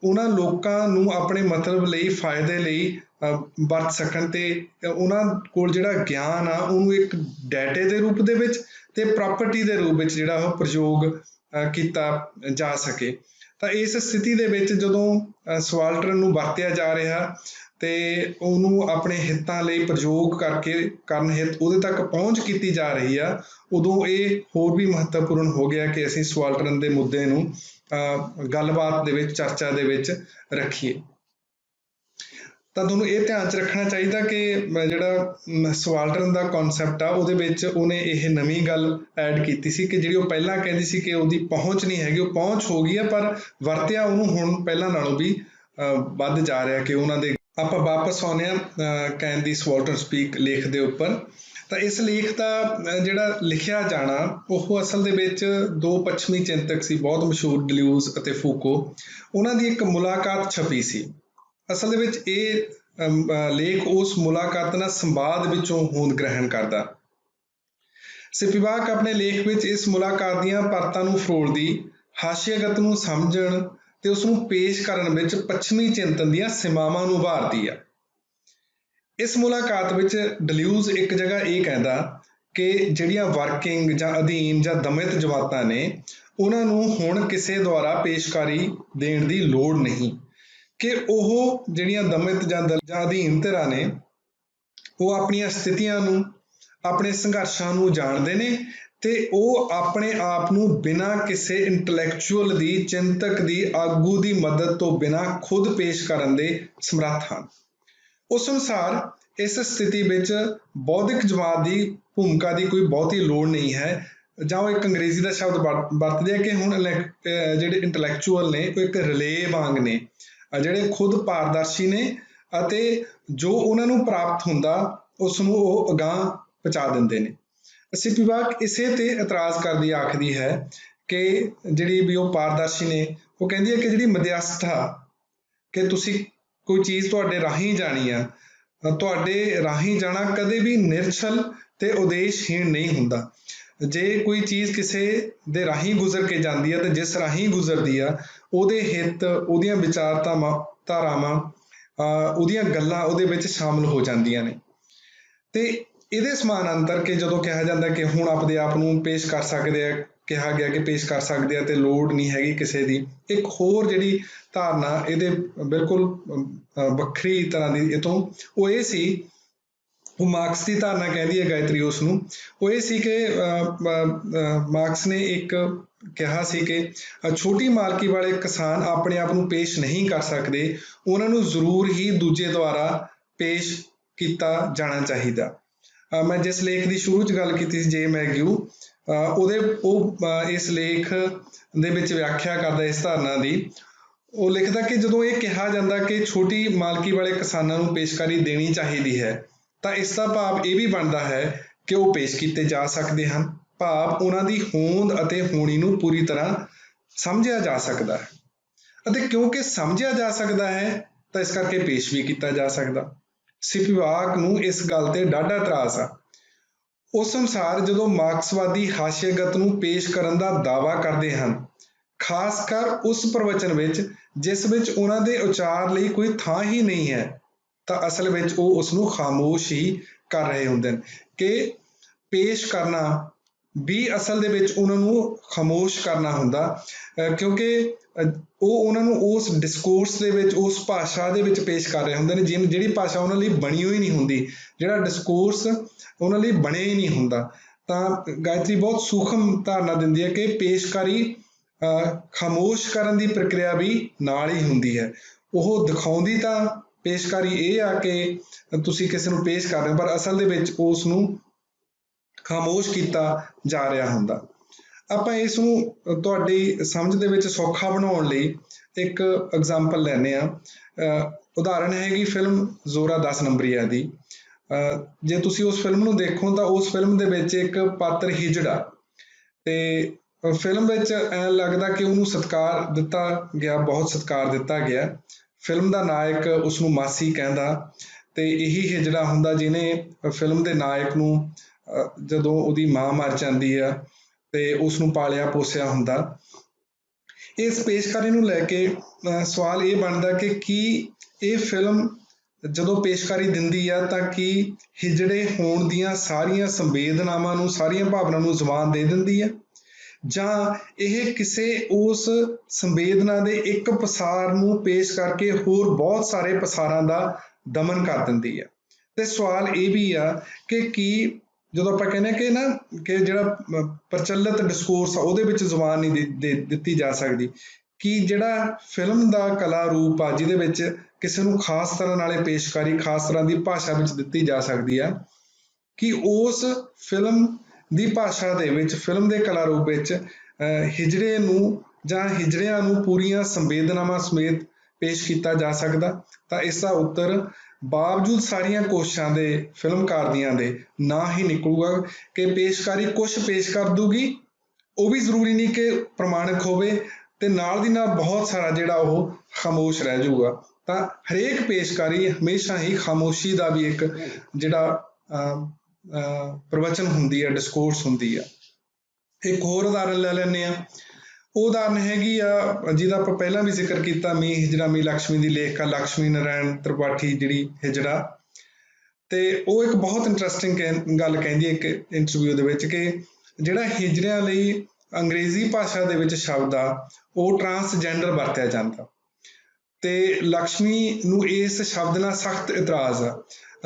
ਉਹਨਾਂ ਲੋਕਾਂ ਨੂੰ ਆਪਣੇ ਮਤਲਬ ਲਈ, ਫਾਇਦੇ ਲਈ ਵਰਤ ਸਕਣ, ਤੇ ਉਹਨਾਂ ਕੋਲ ਜਿਹੜਾ ਗਿਆਨ ਆ ਉਹਨੂੰ ਇੱਕ ਡਾਟੇ ਦੇ ਰੂਪ ਦੇ ਵਿੱਚ ਤੇ ਪ੍ਰਾਪਰਟੀ ਦੇ ਰੂਪ ਵਿੱਚ ਜਿਹੜਾ ਉਹ ਪ੍ਰਯੋਗ ਕੀਤਾ ਜਾ ਸਕੇ। ਤਾਂ ਇਸ ਸਥਿਤੀ ਦੇ ਵਿੱਚ ਜਦੋਂ ਸਵਾਲਟਨ ਨੂੰ ਵਰਤਿਆ ਜਾ ਰਿਹਾ ਤੇ ਉਹਨੂੰ ਆਪਣੇ ਹਿੱਤਾਂ ਲਈ ਪ੍ਰਯੋਗ ਕਰਨ ਹਿੱਤ ਉਹਦੇ ਤੱਕ ਪਹੁੰਚ ਕੀਤੀ ਜਾ ਰਹੀ ਆ, ਉਦੋਂ ਇਹ ਹੋਰ ਵੀ ਮਹੱਤਵਪੂਰਨ ਹੋ ਗਿਆ ਕਿ ਅਸੀਂ ਸਵਾਲਟਨ ਦੇ ਮੁੱਦੇ ਨੂੰ ਗੱਲਬਾਤ ਦੇ ਵਿੱਚ, ਚਰਚਾ ਦੇ ਵਿੱਚ ਰੱਖੀਏ। ਤਾਂ ਤੁਹਾਨੂੰ ਇਹ ਧਿਆਨ 'ਚ ਰੱਖਣਾ ਚਾਹੀਦਾ ਕਿ ਜਿਹੜਾ ਸਵਾਲਟਨ ਦਾ ਕਨਸੈਪਟ ਆ ਉਹਦੇ ਵਿੱਚ ਉਹਨੇ ਇਹ ਨਵੀਂ ਗੱਲ ਐਡ ਕੀਤੀ ਸੀ ਕਿ ਜਿਹੜੀ ਉਹ ਪਹਿਲਾਂ ਕਹਿੰਦੀ ਸੀ ਕਿ ਉਹਦੀ ਪਹੁੰਚ ਨਹੀਂ ਹੈਗੀ, ਉਹ ਪਹੁੰਚ ਹੋ ਗਈ ਆ, ਪਰ ਵਰਤਿਆ ਉਹਨੂੰ ਹੁਣ ਪਹਿਲਾਂ ਨਾਲੋਂ ਵੀ ਵੱਧ ਜਾ ਰਿਹਾ। ਕਿ ਉਹਨਾਂ ਦੇ ਆਪਾਂ ਵਾਪਸ ਆਉਂਦੇ ਹਾਂ ਕੈਨ ਦੀ ਸਵਾਲਟਨ ਸਪੀਕ ਲੇਖ ਦੇ ਉੱਪਰ। ਤਾਂ ਇਸ ਲੇਖ ਦਾ ਜਿਹੜਾ ਲਿਖਿਆ ਜਾਣਾ ਉਹ ਅਸਲ ਦੇ ਵਿੱਚ ਦੋ ਪੱਛਮੀ ਚਿੰਤਕ ਸੀ ਬਹੁਤ ਮਸ਼ਹੂਰ, ਡਿਲਿਊਜ਼ ਅਤੇ ਫੂਕੋ। ਉਹਨਾਂ ਦੀ ਇੱਕ ਮੁਲਾਕਾਤ ਛਪੀ ਸੀ। ਅਸਲ ਦੇ ਵਿੱਚ ਇਹ ਲੇਖ ਉਸ ਮੁਲਾਕਾਤ ਨਾਲ ਸੰਵਾਦ ਵਿੱਚੋਂ ਹੋਂਦ ਗ੍ਰਹਿਣ ਕਰਦਾ। ਸਪਿਵਾਕ ਆਪਣੇ ਲੇਖ ਵਿੱਚ ਇਸ ਮੁਲਾਕਾਤ ਦੀਆਂ ਪਰਤਾਂ ਨੂੰ ਫਰੋਲਦੀ, ਹਾਸ਼ੀਆਗਤ ਨੂੰ ਸਮਝਣ ਤੇ ਉਸਨੂੰ ਪੇਸ਼ ਕਰਨ ਵਿੱਚ ਪੱਛਮੀ ਚਿੰਤਨ ਦੀਆਂ ਸੀਮਾਵਾਂ ਨੂੰ ਉਭਾਰਦੀ ਆ। ਇਸ ਮੁਲਾਕਾਤ ਵਿੱਚ ਡਿਲਿਊਜ਼ ਇੱਕ ਜਗ੍ਹਾ ਇਹ ਕਹਿੰਦਾ ਕਿ ਜਿਹੜੀਆਂ ਵਰਕਿੰਗ ਜਾਂ ਅਧੀਨ ਜਾਂ ਦਮਿਤ ਜਮਾਤਾਂ ਨੇ ਉਹਨਾਂ ਨੂੰ ਹੁਣ ਕਿਸੇ ਦੁਆਰਾ ਪੇਸ਼ਕਾਰੀ ਦੇਣ ਦੀ ਲੋੜ ਨਹੀਂ, ਕਿ ਉਹ ਜਿਹੜੀਆਂ ਦਮਿਤ ਜਾਂ ਅਧੀਨ ਧਿਰਾਂ ਨੇ ਉਹ ਆਪਣੀਆਂ ਸਥਿਤੀਆਂ ਨੂੰ, ਆਪਣੇ ਸੰਘਰਸ਼ਾਂ ਨੂੰ ਜਾਣਦੇ ਨੇ ਤੇ ਉਹ ਆਪਣੇ ਆਪ ਨੂੰ ਬਿਨਾਂ ਕਿਸੇ ਇੰਟੈਲੈਕਚੁਅਲ ਦੀ, ਚਿੰਤਕ ਦੀ, ਆਗੂ ਦੀ ਮਦਦ ਤੋਂ ਬਿਨਾਂ ਖੁਦ ਪੇਸ਼ ਕਰਨ ਦੇ ਸਮਰੱਥ ਹਨ। ਉਸ ਅਨੁਸਾਰ ਇਸ ਸਥਿਤੀ ਵਿੱਚ ਬੌਧਿਕ ਜਮਾਤ ਦੀ ਭੂਮਿਕਾ ਦੀ ਕੋਈ ਬਹੁਤੀ ਲੋੜ ਨਹੀਂ ਹੈ, ਜਾਂ ਉਹ ਇੱਕ ਅੰਗਰੇਜ਼ੀ ਦਾ ਸ਼ਬਦ ਵਰਤਦੇ ਆ ਕਿ ਹੁਣ ਜਿਹੜੇ ਇੰਟੈਲੈਕਚੁਅਲ ਨੇ ਉਹ ਇੱਕ ਰਿਲੇ ਵਾਂਗ ਨੇ, ਜਿਹੜੇ ਖੁਦ ਪਾਰਦਰਸ਼ੀ ਨੇ ਅਤੇ ਜੋ ਉਹਨਾਂ ਨੂੰ ਪ੍ਰਾਪਤ ਹੁੰਦਾ ਉਸ ਨੂੰ ਉਹ ਅਗਾਂਹ ਪਹੁੰਚਾ ਦਿੰਦੇ ਨੇ। ਸਿਪੀਵਾਕ ਇਸੇ ਤੇ ਇਤਰਾਜ਼ ਕਰਦੀ ਆਖਦੀ ਹੈ ਕਿ ਜਿਹੜੀ ਵੀ ਉਹ ਪਾਰਦਰਸ਼ੀ ਨੇ, ਉਹ ਕਹਿੰਦੀ ਹੈ ਕਿ ਜਿਹੜੀ ਮਧਿਅਸਥਤਾ, ਕਿ ਤੁਸੀਂ ਕੋਈ ਚੀਜ਼ ਤੁਹਾਡੇ ਰਾਹੀਂ ਜਾਣੀ ਆ, ਤੁਹਾਡੇ ਰਾਹੀਂ ਜਾਣਾ ਕਦੇ ਵੀ ਨਿਰਛਲ ਤੇ ਉਦੇਸ਼ਹੀਣ ਨਹੀਂ ਹੁੰਦਾ। ਜੇ ਕੋਈ ਚੀਜ਼ ਕਿਸੇ ਦੇ ਰਾਹੀਂ ਗੁਜ਼ਰ ਕੇ ਜਾਂਦੀ ਹੈ ਤੇ ਜਿਸ ਰਾਹੀਂ ਗੁਜ਼ਰਦੀ ਆ ਉਹਦੇ ਹਿੱਤ, ਉਹਦੀਆਂ ਵਿਚਾਰਧਾਰਾਵਾਂ, ਉਹਦੀਆਂ ਗੱਲਾਂ ਉਹਦੇ ਵਿੱਚ ਸ਼ਾਮਲ ਹੋ ਜਾਂਦੀਆਂ ਨੇ। ਤੇ ਇਹਦੇ ਸਮਾਨਾਂਤਰ ਕਿ ਜਦੋਂ ਕਿਹਾ ਜਾਂਦਾ ਕਿ ਹੁਣ ਆਪਦੇ ਆਪ ਨੂੰ ਪੇਸ਼ ਕਰ ਸਕਦੇ ਆ, ਕਿਹਾ ਗਿਆ ਕਿ ਪੇਸ਼ ਕਰ ਸਕਦੇ ਆ ਤੇ ਲੋੜ ਨਹੀਂ ਹੈਗੀ ਕਿਸੇ ਦੀ, ਇੱਕ ਹੋਰ ਜਿਹੜੀ ਧਾਰਨਾ ਇਹਦੇ ਬਿਲਕੁਲ ਵੱਖਰੀ ਤਰ੍ਹਾਂ ਦੀ ਇਹ ਤੋਂ, ਉਹ ਇਹ ਸੀ, ਉਹ ਮਾਰਕਸ ਦੀ ਧਾਰਨਾ ਕਹਿੰਦੀ ਹੈ ਗਾਇਤਰੀ ਉਸ ਨੂੰ, ਉਹ ਇਹ ਸੀ ਕਿ ਮਾਰਕਸ ਨੇ ਇੱਕ ਕਿਹਾ ਸੀ ਕਿ ਛੋਟੀ ਮਾਲਕੀ ਵਾਲੇ ਕਿਸਾਨ ਆਪਣੇ ਆਪ ਨੂੰ ਪੇਸ਼ ਨਹੀਂ ਕਰ ਸਕਦੇ, ਉਹਨਾਂ ਨੂੰ ਜ਼ਰੂਰ ਹੀ ਦੂਜੇ ਦੁਆਰਾ ਪੇਸ਼ ਕੀਤਾ ਜਾਣਾ ਚਾਹੀਦਾ। ਮੈਂ ਜਿਸ ਲੇਖ ਦੀ ਸ਼ੁਰੂ 'ਚ ਗੱਲ ਕੀਤੀ ਸੀ, ਜੇ ਮੈਗਿਊ, ਉਹ ਇਸ ਲੇਖ ਦੇ ਵਿੱਚ ਵਿਆਖਿਆ ਕਰਦਾ ਇਸ ਧਾਰਨਾ ਦੀ। ਉਹ ਲਿਖਦਾ ਕਿ ਜਦੋਂ ਇਹ ਕਿਹਾ ਜਾਂਦਾ ਕਿ ਛੋਟੀ ਮਾਲਕੀ ਵਾਲੇ ਕਿਸਾਨਾਂ ਨੂੰ ਪੇਸ਼ਕਾਰੀ ਦੇਣੀ ਚਾਹੀਦੀ ਹੈ, ਤਾਂ ਇਸ ਦਾ ਭਾਵ ਇਹ ਵੀ ਬਣਦਾ ਹੈ ਕਿ ਉਹ ਪੇਸ਼ ਕੀਤੇ ਜਾ ਸਕਦੇ ਹਨ, ਭਾਵ ਉਹਨਾਂ ਦੀ ਹੋਂਦ ਅਤੇ ਹੋਣੀ ਨੂੰ ਪੂਰੀ ਤਰ੍ਹਾਂ ਸਮਝਿਆ ਜਾ ਸਕਦਾ ਹੈ, ਅਤੇ ਕਿਉਂਕਿ ਸਮਝਿਆ ਜਾ ਸਕਦਾ ਹੈ ਤਾਂ ਇਸ ਕਰਕੇ ਪੇਸ਼ ਵੀ ਕੀਤਾ ਜਾ ਸਕਦਾ। ਸਿਪੀਵਾਕ ਨੂੰ ਇਸ ਗੱਲ ਤੇ ਡਾਢਾ ਇਤਰਾਜ਼ ਆ। ਉਸ ਅਨੁਸਾਰ ਜਦੋਂ ਮਾਰਕਸਵਾਦੀ ਹਾਸ਼ੀਆਗਤ ਨੂੰ ਪੇਸ਼ ਕਰਨ ਦਾ ਦਾਅਵਾ ਕਰਦੇ ਹਨ, ਖਾਸ ਕਰ ਉਸ ਪ੍ਰਵਚਨ ਵਿੱਚ ਜਿਸ ਵਿੱਚ ਉਹਨਾਂ ਦੇ ਉਚਾਰ ਲਈ ਕੋਈ ਥਾਂ ਹੀ ਨਹੀਂ ਹੈ, ਤਾਂ ਅਸਲ ਵਿੱਚ ਉਹ ਉਸਨੂੰ ਖਾਮੋਸ਼ ਹੀ ਕਰ ਰਹੇ ਹੁੰਦੇ ਨੇ, ਕਿ ਪੇਸ਼ ਕਰਨਾ ਵੀ ਅਸਲ ਦੇ ਵਿੱਚ ਉਹਨਾਂ ਨੂੰ ਖਾਮੋਸ਼ ਕਰਨਾ ਹੁੰਦਾ, ਕਿਉਂਕਿ ਉਹ ਉਹਨਾਂ ਨੂੰ ਉਸ ਡਿਸਕੋਰਸ ਦੇ ਵਿੱਚ, ਉਸ ਭਾਸ਼ਾ ਦੇ ਵਿੱਚ ਪੇਸ਼ ਕਰ ਰਹੇ ਹੁੰਦੇ ਨੇ ਜਿਹੜੀ ਭਾਸ਼ਾ ਉਹਨਾਂ ਲਈ ਬਣੀ ਹੋਈ ਨਹੀਂ ਹੁੰਦੀ, ਜਿਹੜਾ ਡਿਸਕੋਰਸ ਉਹਨਾਂ ਲਈ ਬਣਿਆ ਹੀ ਨਹੀਂ ਹੁੰਦਾ। ਤਾਂ ਗਾਇਤਰੀ ਬਹੁਤ ਸੂਖਮ ਧਾਰਨਾ ਦਿੰਦੀ ਹੈ ਕਿ ਪੇਸ਼ਕਾਰੀ ਖਾਮੋਸ਼ ਕਰਨ ਦੀ ਪ੍ਰਕਿਰਿਆ ਵੀ ਨਾਲ ਹੀ ਹੁੰਦੀ ਹੈ। ਉਹ ਦਿਖਾਉਂਦੀ ਤਾਂ ਪੇਸ਼ਕਾਰੀ ਇਹ ਆ ਕਿ ਤੁਸੀਂ ਕਿਸੇ ਨੂੰ ਪੇਸ਼ ਕਰ ਰਹੇ ਹੋ, ਪਰ ਅਸਲ ਦੇ ਵਿੱਚ ਉਸ ਨੂੰ ਖਾਮੋਸ਼ ਕੀਤਾ ਜਾ ਰਿਹਾ ਹੁੰਦਾ। ਆਪਾਂ ਇਸ ਨੂੰ ਤੁਹਾਡੀ ਸਮਝ ਦੇ ਵਿੱਚ ਸੌਖਾ ਬਣਾਉਣ ਲਈ ਇੱਕ ਐਗਜ਼ਾਮਪਲ ਲੈਂਦੇ ਹਾਂ। ਉਦਾਹਰਣ ਹੈਗੀ ਫਿਲਮ ਜ਼ੋਰਾ 10 ਨੰਬਰੀਆ ਦੀ। ਜੇ ਤੁਸੀਂ ਉਸ ਫਿਲਮ ਨੂੰ ਦੇਖੋ ਤਾਂ ਉਸ ਫਿਲਮ ਦੇ ਵਿੱਚ ਇੱਕ ਪਾਤਰ ਹਿਜੜਾ, ਤੇ ਫਿਲਮ ਵਿੱਚ ਐਂ ਲੱਗਦਾ ਕਿ ਉਹਨੂੰ ਸਤਿਕਾਰ ਦਿੱਤਾ ਗਿਆ, ਬਹੁਤ ਸਤਿਕਾਰ ਦਿੱਤਾ ਗਿਆ। ਫਿਲਮ ਦਾ ਨਾਇਕ ਉਸਨੂੰ ਮਾਸੀ ਕਹਿੰਦਾ, ਤੇ ਇਹੀ ਹਿਜੜਾ ਹੁੰਦਾ ਜਿਹਨੇ ਫਿਲਮ ਦੇ ਨਾਇਕ ਨੂੰ ਜਦੋਂ ਉਹਦੀ ਮਾਂ ਮਰ ਜਾਂਦੀ ਆ ਤੇ ਉਸਨੂੰ ਪਾਲਿਆ ਪੋਸਿਆ ਹੁੰਦਾ। ਇਸ ਪੇਸ਼ਕਾਰੀ ਨੂੰ ਲੈ ਕੇ ਸਵਾਲ ਇਹ ਬਣਦਾ ਕਿ ਕੀ ਇਹ ਫਿਲਮ ਜਦੋਂ ਪੇਸ਼ਕਾਰੀ ਦਿੰਦੀ ਆ ਤਾਂ ਕੀ ਹਿਜੜੇ ਹੋਣ ਦੀਆਂ ਸਾਰੀਆਂ ਸੰਵੇਦਨਾਵਾਂ ਨੂੰ, ਸਾਰੀਆਂ ਭਾਵਨਾਵਾਂ ਨੂੰ ਜ਼ੁਬਾਨ ਦੇ ਦਿੰਦੀ ਆ, ਜਾਂ ਇਹ ਕਿਸੇ ਉਸ ਸੰਵੇਦਨਾ ਦੇ ਇੱਕ ਪਸਾਰ ਨੂੰ ਪੇਸ਼ ਕਰਕੇ ਹੋਰ ਬਹੁਤ ਸਾਰੇ ਪਸਾਰਾਂ ਦਾ ਦਮਨ ਕਰ ਦਿੰਦੀ ਆ। ਤੇ ਸਵਾਲ ਇਹ ਵੀ ਆ ਕਿ ਕੀ ਜਦੋਂ ਆਪਾਂ ਕਹਿੰਦੇ ਕਿ ਨਾ ਕਿ ਜਿਹੜਾ ਪ੍ਰਚਲਿਤ ਡਿਸਕੋਰਸ ਆ ਉਹਦੇ ਵਿੱਚ ਜ਼ੁਬਾਨ ਨਹੀਂ ਦਿੱਤੀ ਜਾ ਸਕਦੀ, ਕਿ ਜਿਹੜਾ ਫਿਲਮ ਦਾ ਕਲਾ ਰੂਪ ਆ ਜਿਹਦੇ ਵਿੱਚ ਕਿਸੇ ਨੂੰ ਖਾਸ ਤਰ੍ਹਾਂ ਨਾਲੇ ਪੇਸ਼ਕਾਰੀ ਖਾਸ ਤਰ੍ਹਾਂ ਦੀ ਭਾਸ਼ਾ ਵਿੱਚ ਦਿੱਤੀ ਜਾ ਸਕਦੀ ਆ, ਕਿ ਉਸ ਫਿਲਮ ਦੀ ਭਾਸ਼ਾ ਦੇ ਵਿੱਚ, ਫਿਲਮ ਦੇ ਕਲਾ ਰੂਪ ਵਿੱਚ ਹਿਜੜੇ ਨੂੰ ਜਾਂ ਹਿਜੜਿਆਂ ਨੂੰ ਪੂਰੀਆਂ ਸੰਵੇਦਨਾਵਾਂ ਸਮੇਤ ਪੇਸ਼ ਕੀਤਾ ਜਾ ਸਕਦਾ? ਤਾਂ ਇਸ ਦਾ ਉੱਤਰ ਬਾਵਜੂਦ ਸਾਰੀਆਂ ਕੋਸ਼ਿਸ਼ਾਂ ਦੇ ਫਿਲਮਕਾਰ ਦੀਆਂ ਦੇ ਨਾ ਹੀ ਨਿਕਲੂਗਾ ਕਿ ਪੇਸ਼ਕਾਰੀ ਕੁਛ ਪੇਸ਼ ਕਰ ਦੂਗੀ, ਉਹ ਵੀ ਜ਼ਰੂਰੀ ਨਹੀਂ ਕਿ ਪ੍ਰਮਾਣਿਕ ਹੋਵੇ, ਤੇ ਨਾਲ ਦੀ ਨਾਲ ਬਹੁਤ ਸਾਰਾ ਜਿਹੜਾ ਉਹ ਖਾਮੋਸ਼ ਰਹਿ ਜਾਊਗਾ। ਤਾਂ ਹਰੇਕ ਪੇਸ਼ਕਾਰੀ ਹਮੇਸ਼ਾ ਹੀ ਖਾਮੋਸ਼ੀ ਦਾ ਵੀ ਇੱਕ ਜਿਹੜਾ ਪ੍ਰਵਚਨ ਹੁੰਦੀ ਹੈ, ਡਿਸਕੋਰਸ ਹੁੰਦੀ ਆ। ਇੱਕ ਹੋਰ ਉਦਾਹਰਨ ਲੈ ਲੈਂਦੇ ਹਾਂ। ਉਹ ਉਦਾਹਰਨ ਹੈਗੀ ਆ ਜਿਹਦਾ ਆਪਾਂ ਪਹਿਲਾਂ ਵੀ ਜ਼ਿਕਰ ਕੀਤਾ, ਮੀ ਹਿਜੜਾ ਮੀ ਲਕਸ਼ਮੀ ਦੀ ਲੇਖਕਾ ਲਕਸ਼ਮੀ ਨਾਰਾਇਣ ਤ੍ਰਿਪਾਠੀ ਜਿਹੜੀ ਹਿਜੜਾ, ਤੇ ਉਹ ਇੱਕ ਬਹੁਤ ਇੰਟਰਸਟਿੰਗ ਗੱਲ ਕਹਿੰਦੀ ਹੈ ਇੱਕ ਇੰਟਰਵਿਊ ਦੇ ਵਿੱਚ ਕਿ ਜਿਹੜਾ ਹਿਜੜਿਆਂ ਲਈ ਅੰਗਰੇਜ਼ੀ ਭਾਸ਼ਾ ਦੇ ਵਿੱਚ ਸ਼ਬਦ ਆ ਉਹ ਟਰਾਂਸਜੈਂਡਰ ਵਰਤਿਆ ਜਾਂਦਾ ਤੇ ਲਕਸ਼ਮੀ ਨੂੰ ਇਸ ਸ਼ਬਦ ਨਾਲ ਸਖਤ ਇਤਰਾਜ਼ ਆ।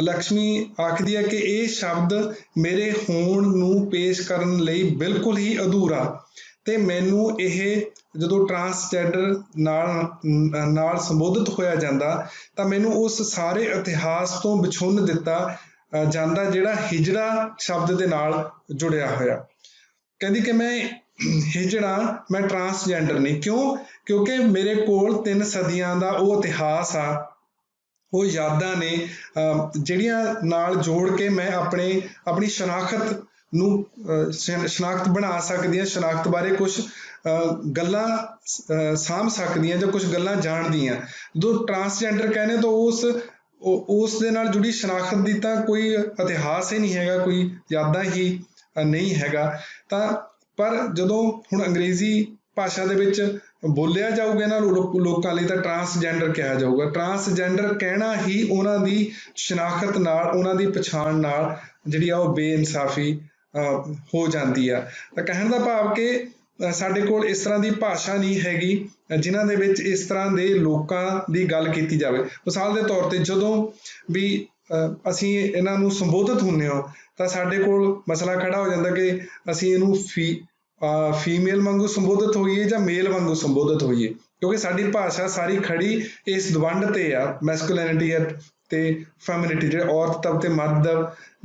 ਲਕਸ਼ਮੀ ਆਖਦੀ ਹੈ ਕਿ ਇਹ ਸ਼ਬਦ ਮੇਰੇ ਹੋਣ ਨੂੰ ਪੇਸ਼ ਕਰਨ ਲਈ ਬਿਲਕੁਲ ਹੀ ਅਧੂਰਾ ਤੇ ਮੈਨੂੰ ਇਹ ਜਦੋਂ ਟਰਾਂਸਜੈਂਡਰ ਨਾਲ ਸੰਬੋਧਿਤ ਹੋਇਆ ਜਾਂਦਾ ਤਾਂ ਮੈਨੂੰ ਉਸ ਸਾਰੇ ਇਤਿਹਾਸ ਤੋਂ ਵਿਛੁੰਨ ਦਿੱਤਾ ਜਾਂਦਾ ਜਿਹੜਾ ਹਿਜੜਾ ਸ਼ਬਦ ਦੇ ਨਾਲ ਜੁੜਿਆ ਹੋਇਆ। ਕਹਿੰਦੀ ਕਿ ਮੈਂ ਹਿਜੜਾ, ਮੈਂ ਟਰਾਂਸਜੈਂਡਰ ਨਹੀਂ। ਕਿਉਂਕਿ ਮੇਰੇ ਕੋਲ 3 ਸਦੀਆਂ ਦਾ ਉਹ ਇਤਿਹਾਸ ਆ, ਉਹ ਯਾਦਾਂ ਨੇ ਜਿਹੜੀਆਂ ਨਾਲ ਜੋੜ ਕੇ ਮੈਂ ਆਪਣੀ ਸ਼ਨਾਖਤ ਨੂੰ ਸ਼ਨਾਖਤ ਬਣਾ ਸਕਦੀ ਹਾਂ, ਸ਼ਨਾਖਤ ਬਾਰੇ ਕੁਝ ਗੱਲਾਂ ਸਾਂਭ ਸਕਦੀ ਹਾਂ ਜਾਂ ਕੁਝ ਗੱਲਾਂ ਜਾਣਦੀ ਹਾਂ। ਜਦੋਂ ਟਰਾਂਸਜੈਂਡਰ ਕਹਿੰਦੇ ਤਾਂ ਉਸ ਦੇ ਨਾਲ ਜੁੜੀ ਸ਼ਨਾਖਤ ਦੀ ਤਾਂ ਕੋਈ ਇਤਿਹਾਸ ਹੀ ਨਹੀਂ ਹੈਗਾ, ਕੋਈ ਯਾਦਾਂ ਹੀ ਨਹੀਂ ਹੈਗਾ। ਤਾਂ ਪਰ ਜਦੋਂ ਹੁਣ ਅੰਗਰੇਜ਼ੀ ਭਾਸ਼ਾ ਦੇ ਵਿੱਚ ਬੋਲਿਆ ਜਾਊਗਾ ਇਹਨਾਂ ਲੋਕਾਂ ਲਈ ਤਾਂ ਟਰਾਂਸਜੈਂਡਰ ਕਿਹਾ ਜਾਊਗਾ। ਟਰਾਂਸਜੈਂਡਰ ਕਹਿਣਾ ਹੀ ਉਹਨਾਂ ਦੀ ਸ਼ਨਾਖਤ ਨਾਲ, ਉਹਨਾਂ ਦੀ ਪਛਾਣ ਨਾਲ ਜਿਹੜੀ ਆ ਉਹ ਬੇਇਨਸਾਫੀ ਹੋ ਜਾਂਦੀ ਆ। ਤਾਂ ਕਹਿਣ ਦਾ ਭਾਵ ਕਿ ਸਾਡੇ ਕੋਲ ਇਸ ਤਰ੍ਹਾਂ ਦੀ ਭਾਸ਼ਾ ਨਹੀਂ ਹੈਗੀ ਜਿਨ੍ਹਾਂ ਦੇ ਵਿੱਚ ਇਸ ਤਰ੍ਹਾਂ ਦੇ ਲੋਕਾਂ ਦੀ ਗੱਲ ਕੀਤੀ ਜਾਵੇ। ਮਿਸਾਲ ਦੇ ਤੌਰ ਤੇ ਜਦੋਂ ਵੀ ਅਸੀਂ ਇਹਨਾਂ ਨੂੰ ਸੰਬੋਧਿਤ ਹੁੰਦੇ ਹਾਂ ਤਾਂ ਸਾਡੇ ਕੋਲ ਮਸਲਾ ਖੜਾ ਹੋ ਜਾਂਦਾ ਕਿ ਅਸੀਂ ਇਹਨੂੰ ਫੀਮੇਲ ਵਾਂਗੂ ਸੰਬੋਧਿਤ ਹੋਈਏ ਜਾਂ ਮੇਲ ਵਾਂਗੂ ਸੰਬੋਧਿਤ ਹੋਈਏ, ਕਿਉਂਕਿ ਸਾਡੀ ਭਾਸ਼ਾ ਸਾਰੀ ਖੜੀ ਇਸ ਦਵੰਡ ਤੇ ਆ, ਮੈਸਕੁਲਿਨਿਟੀ ਤੇ ਫੈਮਿਨਿਟੀ, ਜਿਹੜੇ ਔਰਤ ਤਬ ਤੇ ਮਰਦ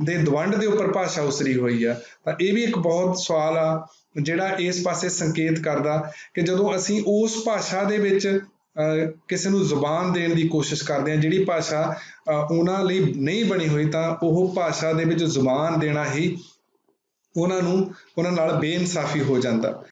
ਦੇ ਦਵੰਡ ਦੇ ਉੱਪਰ ਭਾਸ਼ਾ ਉਸਰੀ ਹੋਈ ਆ। ਤਾਂ ਇਹ ਵੀ ਇੱਕ ਬਹੁਤ ਸਵਾਲ ਆ ਜਿਹੜਾ ਇਸ ਪਾਸੇ ਸੰਕੇਤ ਕਰਦਾ ਕਿ ਜਦੋਂ ਅਸੀਂ ਉਸ ਭਾਸ਼ਾ ਦੇ ਵਿੱਚ ਕਿਸੇ ਨੂੰ ਜ਼ੁਬਾਨ ਦੇਣ ਦੀ ਕੋਸ਼ਿਸ਼ ਕਰਦੇ ਹਾਂ ਜਿਹੜੀ ਭਾਸ਼ਾ ਉਹਨਾਂ ਲਈ ਨਹੀਂ ਬਣੀ ਹੋਈ, ਤਾਂ ਉਹ ਭਾਸ਼ਾ ਦੇ ਵਿੱਚ ਜ਼ੁਬਾਨ ਦੇਣਾ ਹੀ ਉਹਨਾਂ ਨਾਲ ਬੇਇਨਸਾਫੀ ਹੋ ਜਾਂਦਾ।